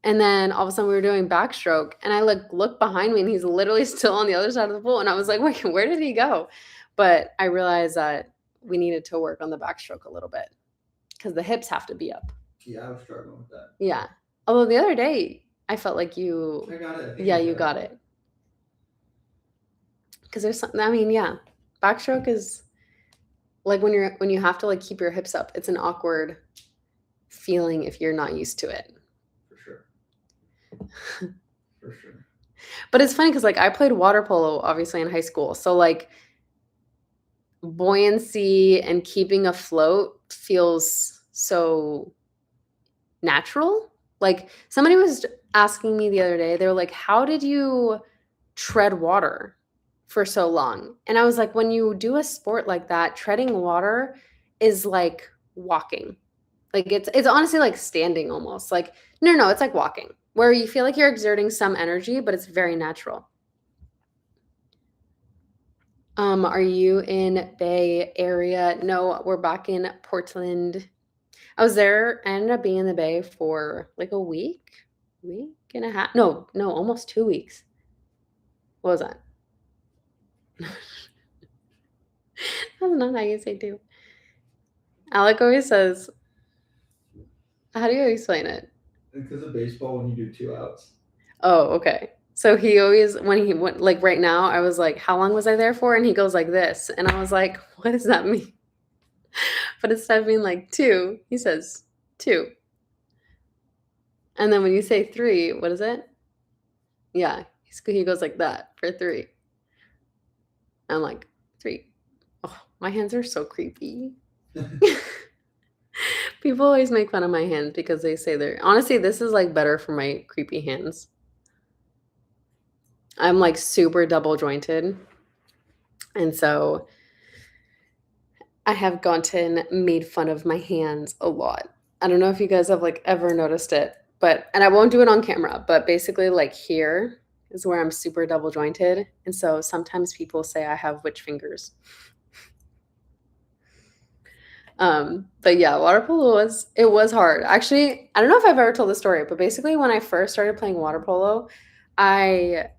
S1: And then all of a sudden we were doing backstroke, and I like look behind me and he's literally still on the other side of the pool. And I was like, wait, where did he go? But I realized that we needed to work on the backstroke a little bit because the hips have to be up.
S2: Yeah, I was struggling with that.
S1: Yeah. Although the other day I felt like
S2: I got it.
S1: Yeah, you got it. Because there's something, I mean, yeah. Backstroke is like when you have to like keep your hips up, it's an awkward feeling if you're not used to it.
S2: For sure. For sure.
S1: But it's funny because like I played water polo obviously in high school. So like buoyancy and keeping afloat feels so natural. Like somebody was asking me the other day, they were like, how did you tread water for so long? And I was like, when you do a sport like that, treading water is like walking. Like it's honestly like standing almost. Like no, it's like walking where you feel like you're exerting some energy, but it's very natural. Are you in Bay Area? No, we're back in Portland. I was there. I ended up being in the Bay for like a week and a half. No, almost 2 weeks. What was that? That's not how you say two. Alec always says, how do you explain it?
S2: Because of baseball, when you do 2 outs.
S1: Oh, okay. So he always, when he went, like right now, I was like, how long was I there for? And he goes like this. And I was like, what does that mean? But instead of being like 2, he says 2. And then when you say 3, what is it? Yeah, he goes like that for 3. I'm like, 3. Oh, my hands are so creepy. People always make fun of my hands because they say they're, honestly, this is like better for my creepy hands. I'm like super double jointed. And so I have gotten made fun of my hands a lot. I don't know if you guys have like ever noticed it, and I won't do it on camera, but basically like here is where I'm super double jointed. And so sometimes people say I have witch fingers. But yeah, water polo was hard. Actually, I don't know if I've ever told the story, but basically when I first started playing water polo, I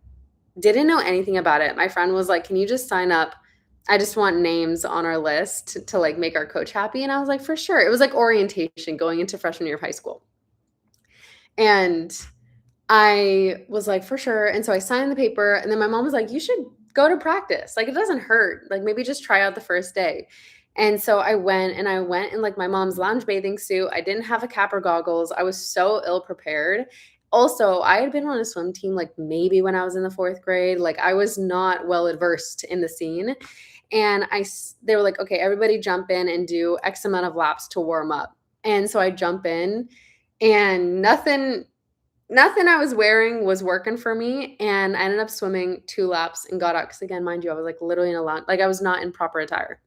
S1: didn't know anything about it. My friend was like, can you just sign up? I just want names on our list to like make our coach happy. And I was like, for sure. It was like orientation going into freshman year of high school. And I was like, for sure. And so I signed the paper, and then my mom was like, you should go to practice. Like, it doesn't hurt. Like, maybe just try out the first day. And so I went in like my mom's lounge bathing suit. I didn't have a cap or goggles. I was so ill prepared. Also, I had been on a swim team like maybe when I was in the 4th grade. Like, I was not well adversed in the scene. And they were like, okay, everybody jump in and do X amount of laps to warm up. And so I jump in, and nothing I was wearing was working for me. And I ended up swimming 2 laps and got out. Because again, mind you, I was like literally in a lounge. Like, I was not in proper attire.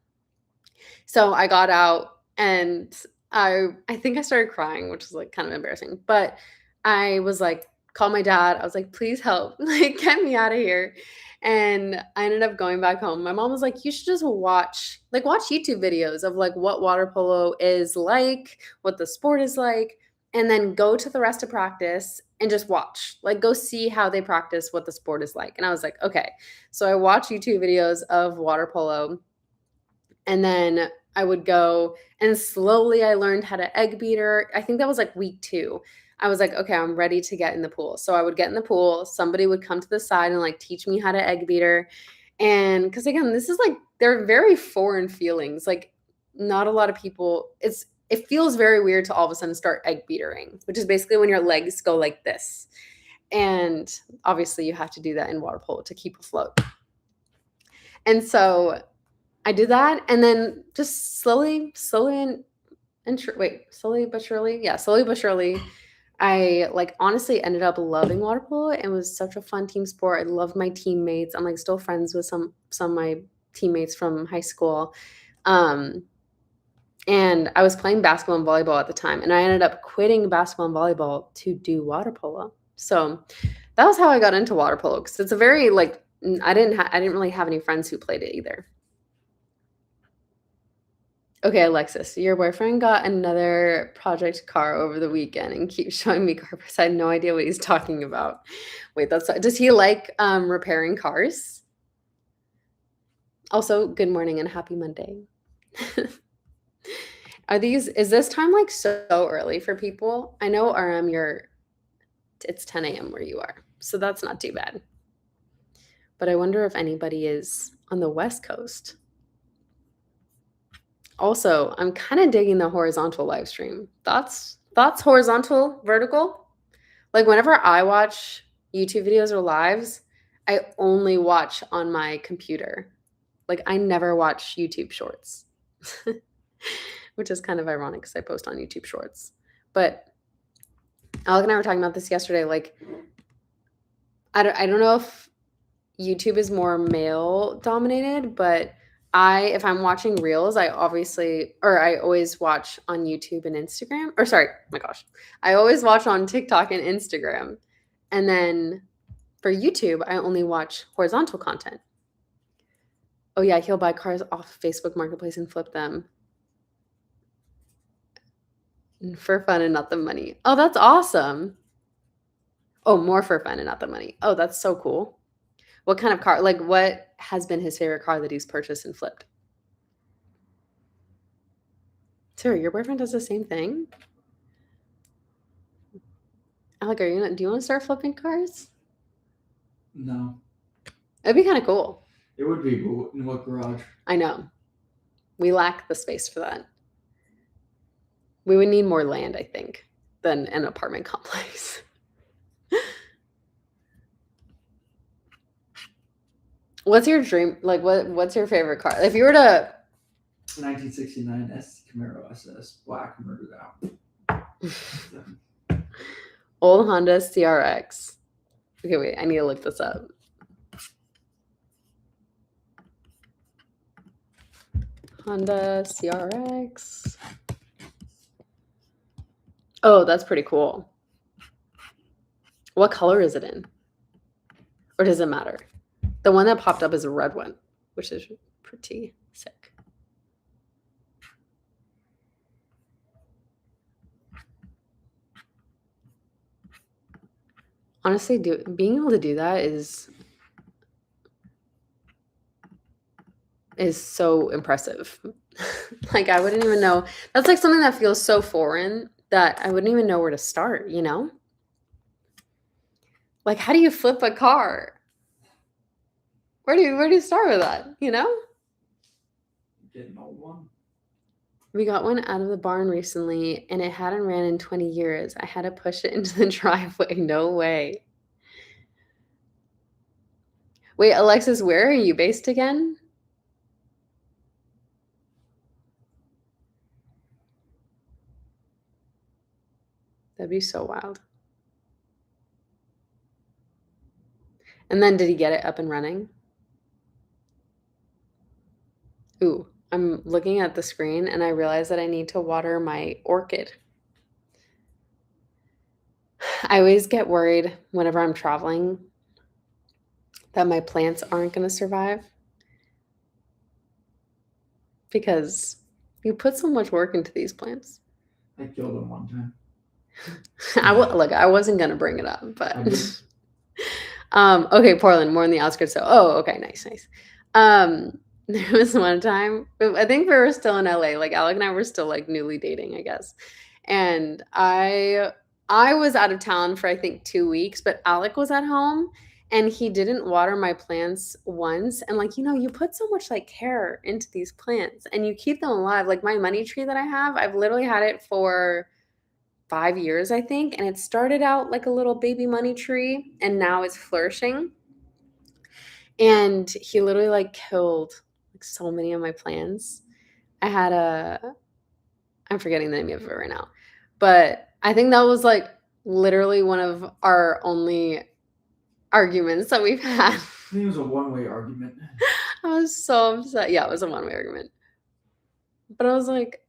S1: So I got out, and I think I started crying, which was like kind of embarrassing. But I was like, call my dad. I was like, please help, like get me out of here. And I ended up going back home. My mom was like, you should just watch YouTube videos of like what water polo is like, what the sport is like, and then go to the rest of practice and just watch. Like, go see how they practice, what the sport is like. And I was like, okay. So I watched YouTube videos of water polo, and then I would go, and slowly I learned how to egg beater. I think that was like week 2. I was like, okay, I'm ready to get in the pool. So I would get in the pool. Somebody would come to the side and like teach me how to egg beater. And because again, this is like, they're very foreign feelings. Like, not a lot of people, it feels very weird to all of a sudden start egg beatering, which is basically when your legs go like this. And obviously you have to do that in water polo to keep afloat. And so I did that, and then just slowly but surely, I like honestly ended up loving water polo. It was such a fun team sport. I loved my teammates. I'm like still friends with some of my teammates from high school. And I was playing basketball and volleyball at the time, and I ended up quitting basketball and volleyball to do water polo. So that was how I got into water polo, because it's a very I didn't really have any friends who played it either. Okay, Alexis, your boyfriend got another project car over the weekend and keeps showing me car parts. I had no idea what he's talking about. Wait, does he like repairing cars? Also, good morning and happy Monday. Is this time like so early for people? I know RM, it's 10 a.m. where you are, so that's not too bad. But I wonder if anybody is on the West Coast. Also, I'm kind of digging the horizontal live stream. Thoughts horizontal, vertical? Like whenever I watch YouTube videos or lives, I only watch on my computer. Like I never watch YouTube shorts, which is kind of ironic because I post on YouTube shorts. But Alec and I were talking about this yesterday. Like, I don't know if YouTube is more male dominated, but if I'm watching reels, I always watch on YouTube and Instagram. Or sorry, my gosh. I always watch on TikTok and Instagram. And then for YouTube, I only watch horizontal content. Oh yeah, he'll buy cars off Facebook Marketplace and flip them. For fun and not the money. Oh, that's awesome. Oh, more for fun and not the money. Oh, that's so cool. What kind of car? Like, what has been his favorite car that he's purchased and flipped? Sarah, your boyfriend does the same thing? Alec, do you want to start flipping cars?
S2: No.
S1: It'd be kind of cool.
S2: It would be, but in what garage?
S1: I know. We lack the space for that. We would need more land, I think, than an apartment complex. What's your dream? Like, what's your favorite car? If you were to
S2: 1969 S Camaro SS, black, murdered out.
S1: Old Honda CRX. Okay, wait, I need to look this up. Honda CRX. Oh, that's pretty cool. What color is it in? Or does it matter? The one that popped up is a red one, which is pretty sick. Honestly, being able to do that is so impressive. Like, I wouldn't even know. That's like something that feels so foreign that I wouldn't even know where to start, you know? Like, how do you flip a car? Where do you start with that, you know?
S2: Get an old one.
S1: We got one out of the barn recently, and it hadn't ran in 20 years. I had to push it into the driveway. No way. Wait, Alexis, where are you based again? That'd be so wild. And then did he get it up and running? Ooh, I'm looking at the screen and I realize that I need to water my orchid. I always get worried whenever I'm traveling that my plants aren't going to survive, because you put so much work into these plants.
S2: I killed them one time.
S1: I wasn't going to bring it up, but okay, Portland, more in the outskirts. So, okay, nice. There was one time, I think we were still in LA, like Alec and I were still like newly dating, I guess. And I was out of town for I think 2 weeks, but Alec was at home and he didn't water my plants once. And like, you put so much like care into these plants and you keep them alive. Like my money tree that I have, I've literally had it for 5 years, I think. And it started out like a little baby money tree and now it's flourishing. And he literally like killed like so many of my plants. I'm forgetting the name of it right now, but I think that was like literally one of our only arguments that we've had.
S2: I think it was a one-way argument.
S1: I was so upset. Yeah, it was a one-way argument. But I was like,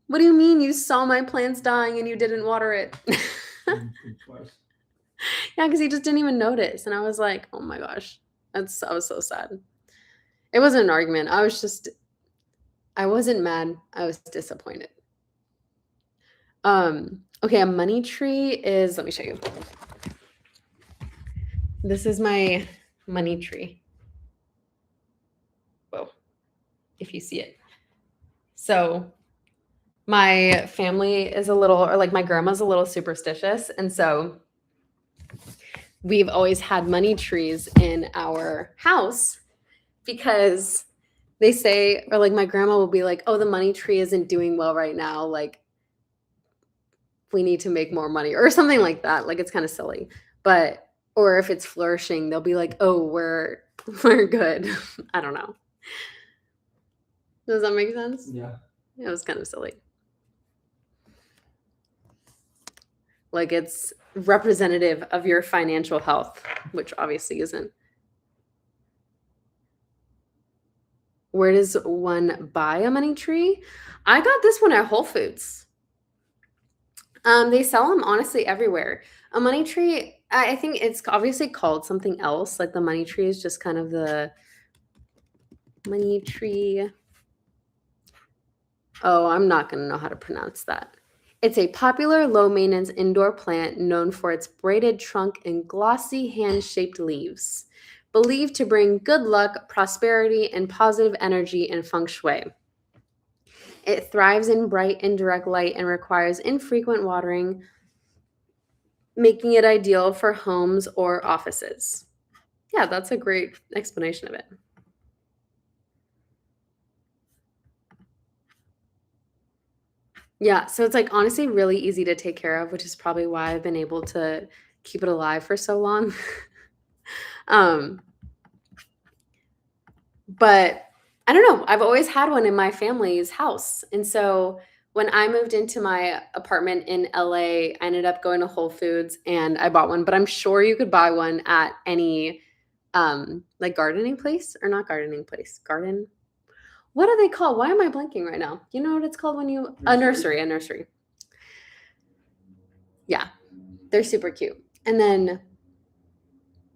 S1: what do you mean you saw my plants dying and you didn't water it?
S2: Twice.
S1: Yeah, because he just didn't even notice. And I was like, oh my gosh. I was so sad. It wasn't an argument. I wasn't mad. I was disappointed. Okay, a money tree is, let me show you. This is my money tree. Whoa, if you see it. So my family is a little, or like my grandma's a little superstitious. And so we've always had money trees in our house because they say, or like my grandma will be like, oh, the money tree isn't doing well right now. Like, we need to make more money or something like that. Like, it's kind of silly. But, or if it's flourishing, they'll be like, oh, we're good. I don't know. Does that make sense?
S2: Yeah.
S1: It was kind of silly. Like, it's representative of your financial health, which obviously isn't. Where does one buy a money tree? I got this one at Whole Foods. They sell them honestly everywhere. A money tree, I think it's obviously called something else. Like the money tree is just kind of the money tree. Oh, I'm not going to know how to pronounce that. It's a popular low-maintenance indoor plant known for its braided trunk and glossy hand-shaped leaves, believed to bring good luck, prosperity, and positive energy in feng shui. It thrives in bright indirect light and requires infrequent watering, making it ideal for homes or offices. Yeah, that's a great explanation of it. Yeah, so it's like honestly really easy to take care of, which is probably why I've been able to keep it alive for so long. But I don't know. I've always had one in my family's house. And so when I moved into my apartment in LA, I ended up going to Whole Foods and I bought one, but I'm sure you could buy one at any like gardening place or not gardening place, garden. What are they called? Why am I blanking right now? You know what it's called when you a nursery. Yeah. They're super cute. And then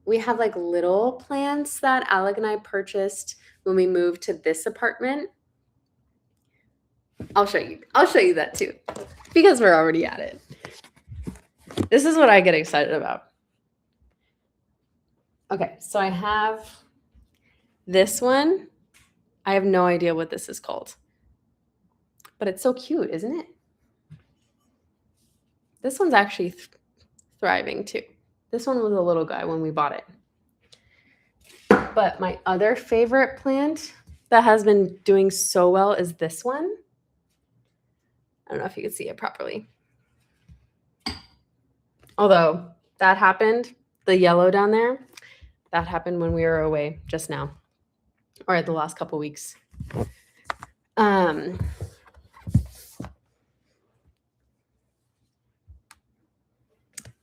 S1: we have like little plants that Alec and I purchased when we moved to this apartment. I'll show you that too, because we're already at it. This is what I get excited about. Okay, so I have this one. I have no idea what this is called, but it's so cute, isn't it? This one's actually thriving too. This one was a little guy when we bought it. But my other favorite plant that has been doing so well is this one. I don't know if you can see it properly. Although that happened, the yellow down there, that happened when we were away just now, or the last couple weeks.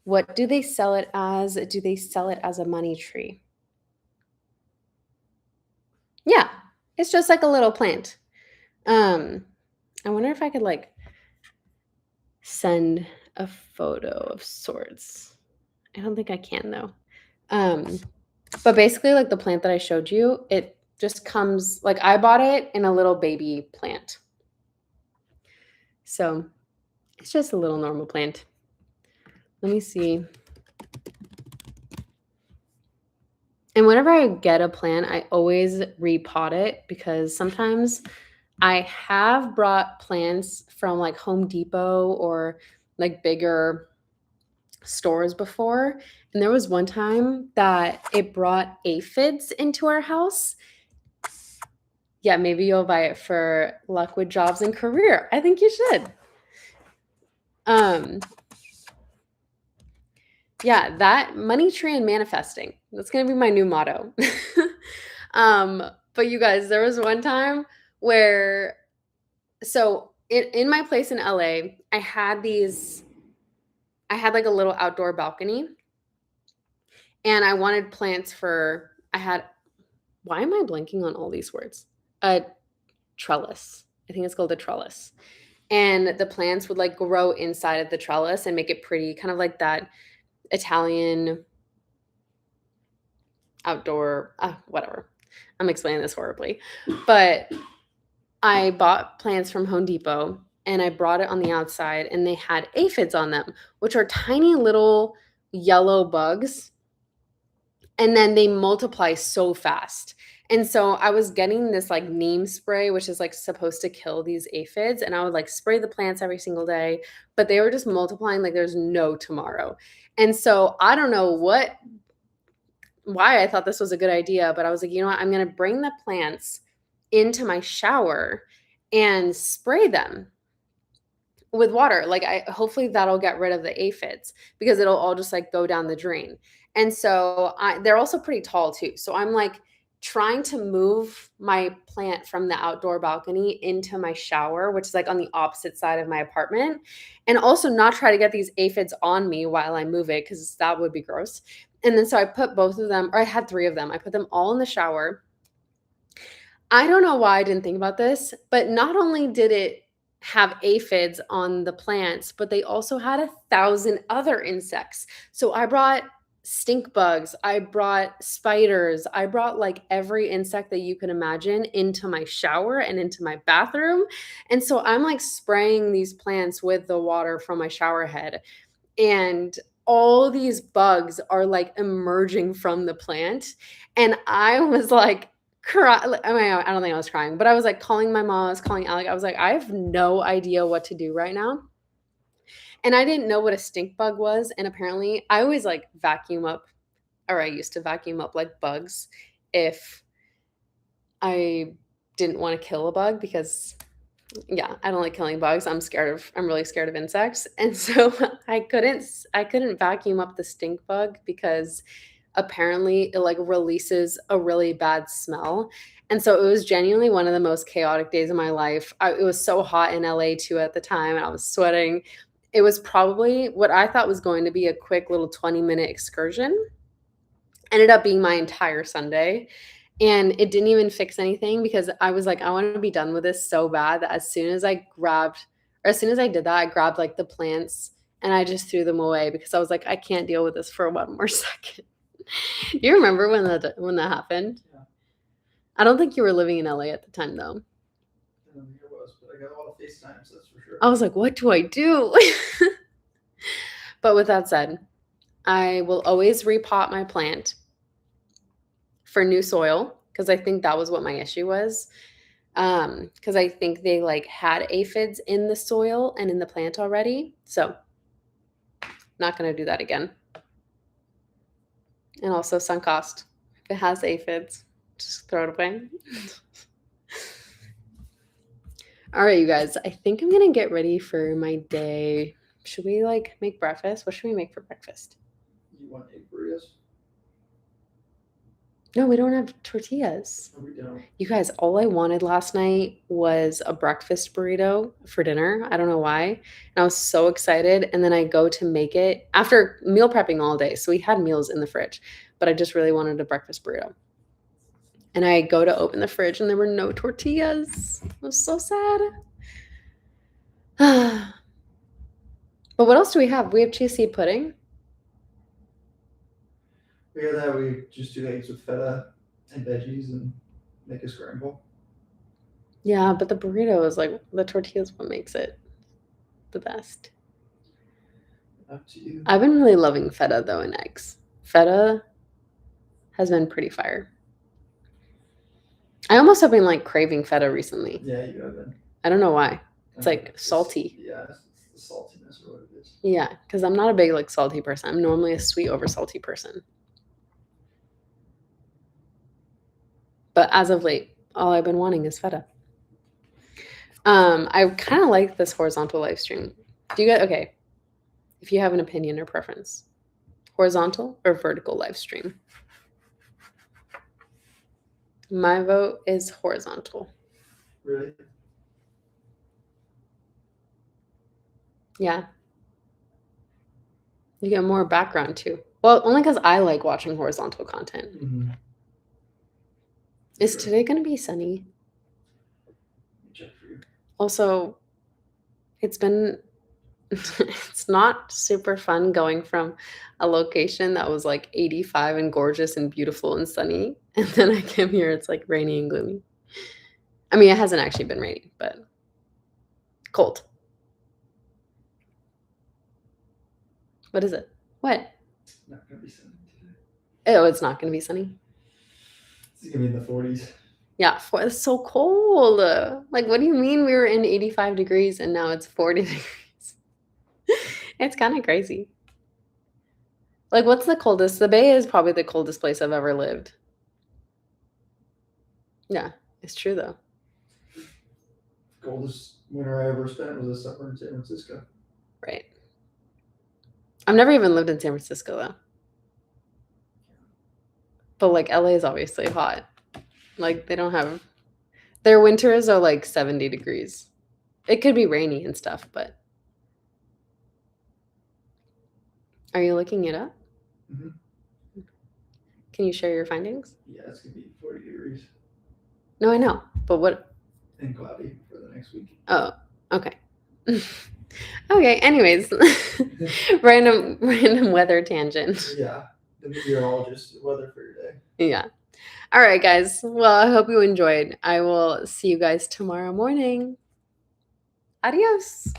S1: What do they sell it as? Do they sell it as a money tree? Yeah, it's just like a little plant. I wonder if I could like send a photo of sorts. I don't think I can though. But basically like the plant that I showed you, it just comes like I bought it in a little baby plant. So it's just a little normal plant. Let me see. And whenever I get a plant, I always repot it because sometimes I have brought plants from like Home Depot or like bigger stores before. And there was one time that it brought aphids into our house. Yeah, maybe you'll buy it for luck with jobs and career. I think you should. Yeah, that money tree and manifesting. That's going to be my new motto. But you guys, there was one time where, so in my place in LA, I had like a little outdoor balcony and I wanted plants for, why am I blanking on all these words? A trellis. I think it's called a trellis. And the plants would like grow inside of the trellis and make it pretty, kind of like that Italian outdoor, whatever. I'm explaining this horribly. But I bought plants from Home Depot and I brought it on the outside and they had aphids on them, which are tiny little yellow bugs. And then they multiply so fast. And so I was getting this like neem spray, which is like supposed to kill these aphids. And I would like spray the plants every single day, but they were just multiplying like there's no tomorrow. And so I don't know why I thought this was a good idea, but I was like, you know what? I'm going to bring the plants into my shower and spray them with water. Like hopefully that'll get rid of the aphids because it'll all just like go down the drain. And so they're also pretty tall too. So I'm like trying to move my plant from the outdoor balcony into my shower, which is like on the opposite side of my apartment, and also not try to get these aphids on me while I move it because that would be gross. And then so I put both of them, or I had 3 of them. I put them all in the shower. I don't know why I didn't think about this, but not only did it have aphids on the plants, but they also had 1,000 other insects. So I brought stink bugs, I brought spiders, I brought like every insect that you can imagine into my shower and into my bathroom. And so I'm like spraying these plants with the water from my shower head. And all these bugs are like emerging from the plant. And I was like, I mean, I don't think I was crying, but I was like calling my mom, I was calling Alec. I was like, I have no idea what to do right now. And I didn't know what a stink bug was. And apparently I always like vacuum up, or I used to vacuum up like bugs if I didn't want to kill a bug because yeah, I don't like killing bugs. I'm really scared of insects. And so I couldn't vacuum up the stink bug because apparently it like releases a really bad smell. And so it was genuinely one of the most chaotic days of my life. It was so hot in LA too at the time and I was sweating. It was probably what I thought was going to be a quick little 20-minute excursion. Ended up being my entire Sunday. And it didn't even fix anything because I was like, I want to be done with this so bad that as soon as I did that, I grabbed like the plants and I just threw them away because I was like, I can't deal with this for one more second. You remember when that happened?
S2: Yeah.
S1: I don't think you were living in LA at the time though.
S2: I don't think I was, but I got a lot of FaceTimes, that's for sure.
S1: I was like, what do I do? But with that said, I will always repot my plant for new soil because I think that was what my issue was. Because I think they like had aphids in the soil and in the plant already. So not going to do that again. And also sunk cost. If it has aphids, just throw it away. All right, you guys, I think I'm going to get ready for my day. Should we like make breakfast? What should we make for breakfast?
S2: You want egg burritos?
S1: No, we don't have tortillas.
S2: No, we don't.
S1: You guys, all I wanted last night was a breakfast burrito for dinner. I don't know why. And I was so excited. And then I go to make it after meal prepping all day. So we had meals in the fridge, but I just really wanted a breakfast burrito. And I go to open the fridge and there were no tortillas. I was so sad. But what else do we have? We have chia seed pudding.
S2: We got that. We just do eggs with feta and veggies and make a scramble.
S1: Yeah, but the burrito is like the tortilla is what makes it the best.
S2: Up to you.
S1: I've been really loving feta though in eggs. Feta has been pretty fire. I almost have been like craving feta recently.
S2: Yeah, you have been.
S1: I don't know why. It's like salty.
S2: Yeah, it's the saltiness or what it is.
S1: Yeah, because I'm not a big like salty person. I'm normally a sweet over salty person. But as of late, all I've been wanting is feta. I kind of like this horizontal live stream. Do you guys, okay, if you have an opinion or preference, horizontal or vertical live stream? My vote is horizontal.
S2: Really?
S1: Yeah. You get more background too. Well, only because I like watching horizontal content.
S2: Mm-hmm.
S1: Is today going to be sunny?
S2: Let me check for you.
S1: Also, it's not super fun going from a location that was like 85 and gorgeous and beautiful and sunny. And then I came here, it's like rainy and gloomy. I mean, it hasn't actually been raining, but cold. What is it? What?
S2: Not gonna be sunny today.
S1: Oh, it's not going to be sunny.
S2: It's gonna be in the 40s.
S1: Yeah, it's so cold. Like, what do you mean we were in 85 degrees and now it's 40 degrees? It's kind of crazy. Like, what's the coldest? The Bay is probably the coldest place I've ever lived. Yeah, it's true though.
S2: Coldest winter I ever spent was a summer in San Francisco.
S1: Right. I've never even lived in San Francisco though. But like LA is obviously hot. Like they don't have their winters are like 70 degrees. It could be rainy and stuff, but are you looking it up?
S2: Mhm.
S1: Can you share your findings?
S2: Yeah, it's gonna be 40 degrees
S1: No, I know. But what?
S2: and cloudy for the next week.
S1: Oh, okay. Okay, anyways. random weather tangent.
S2: Yeah, the meteorologist, weather for your day.
S1: Yeah. All right, guys. Well, I hope you enjoyed. I will see you guys tomorrow morning. Adios.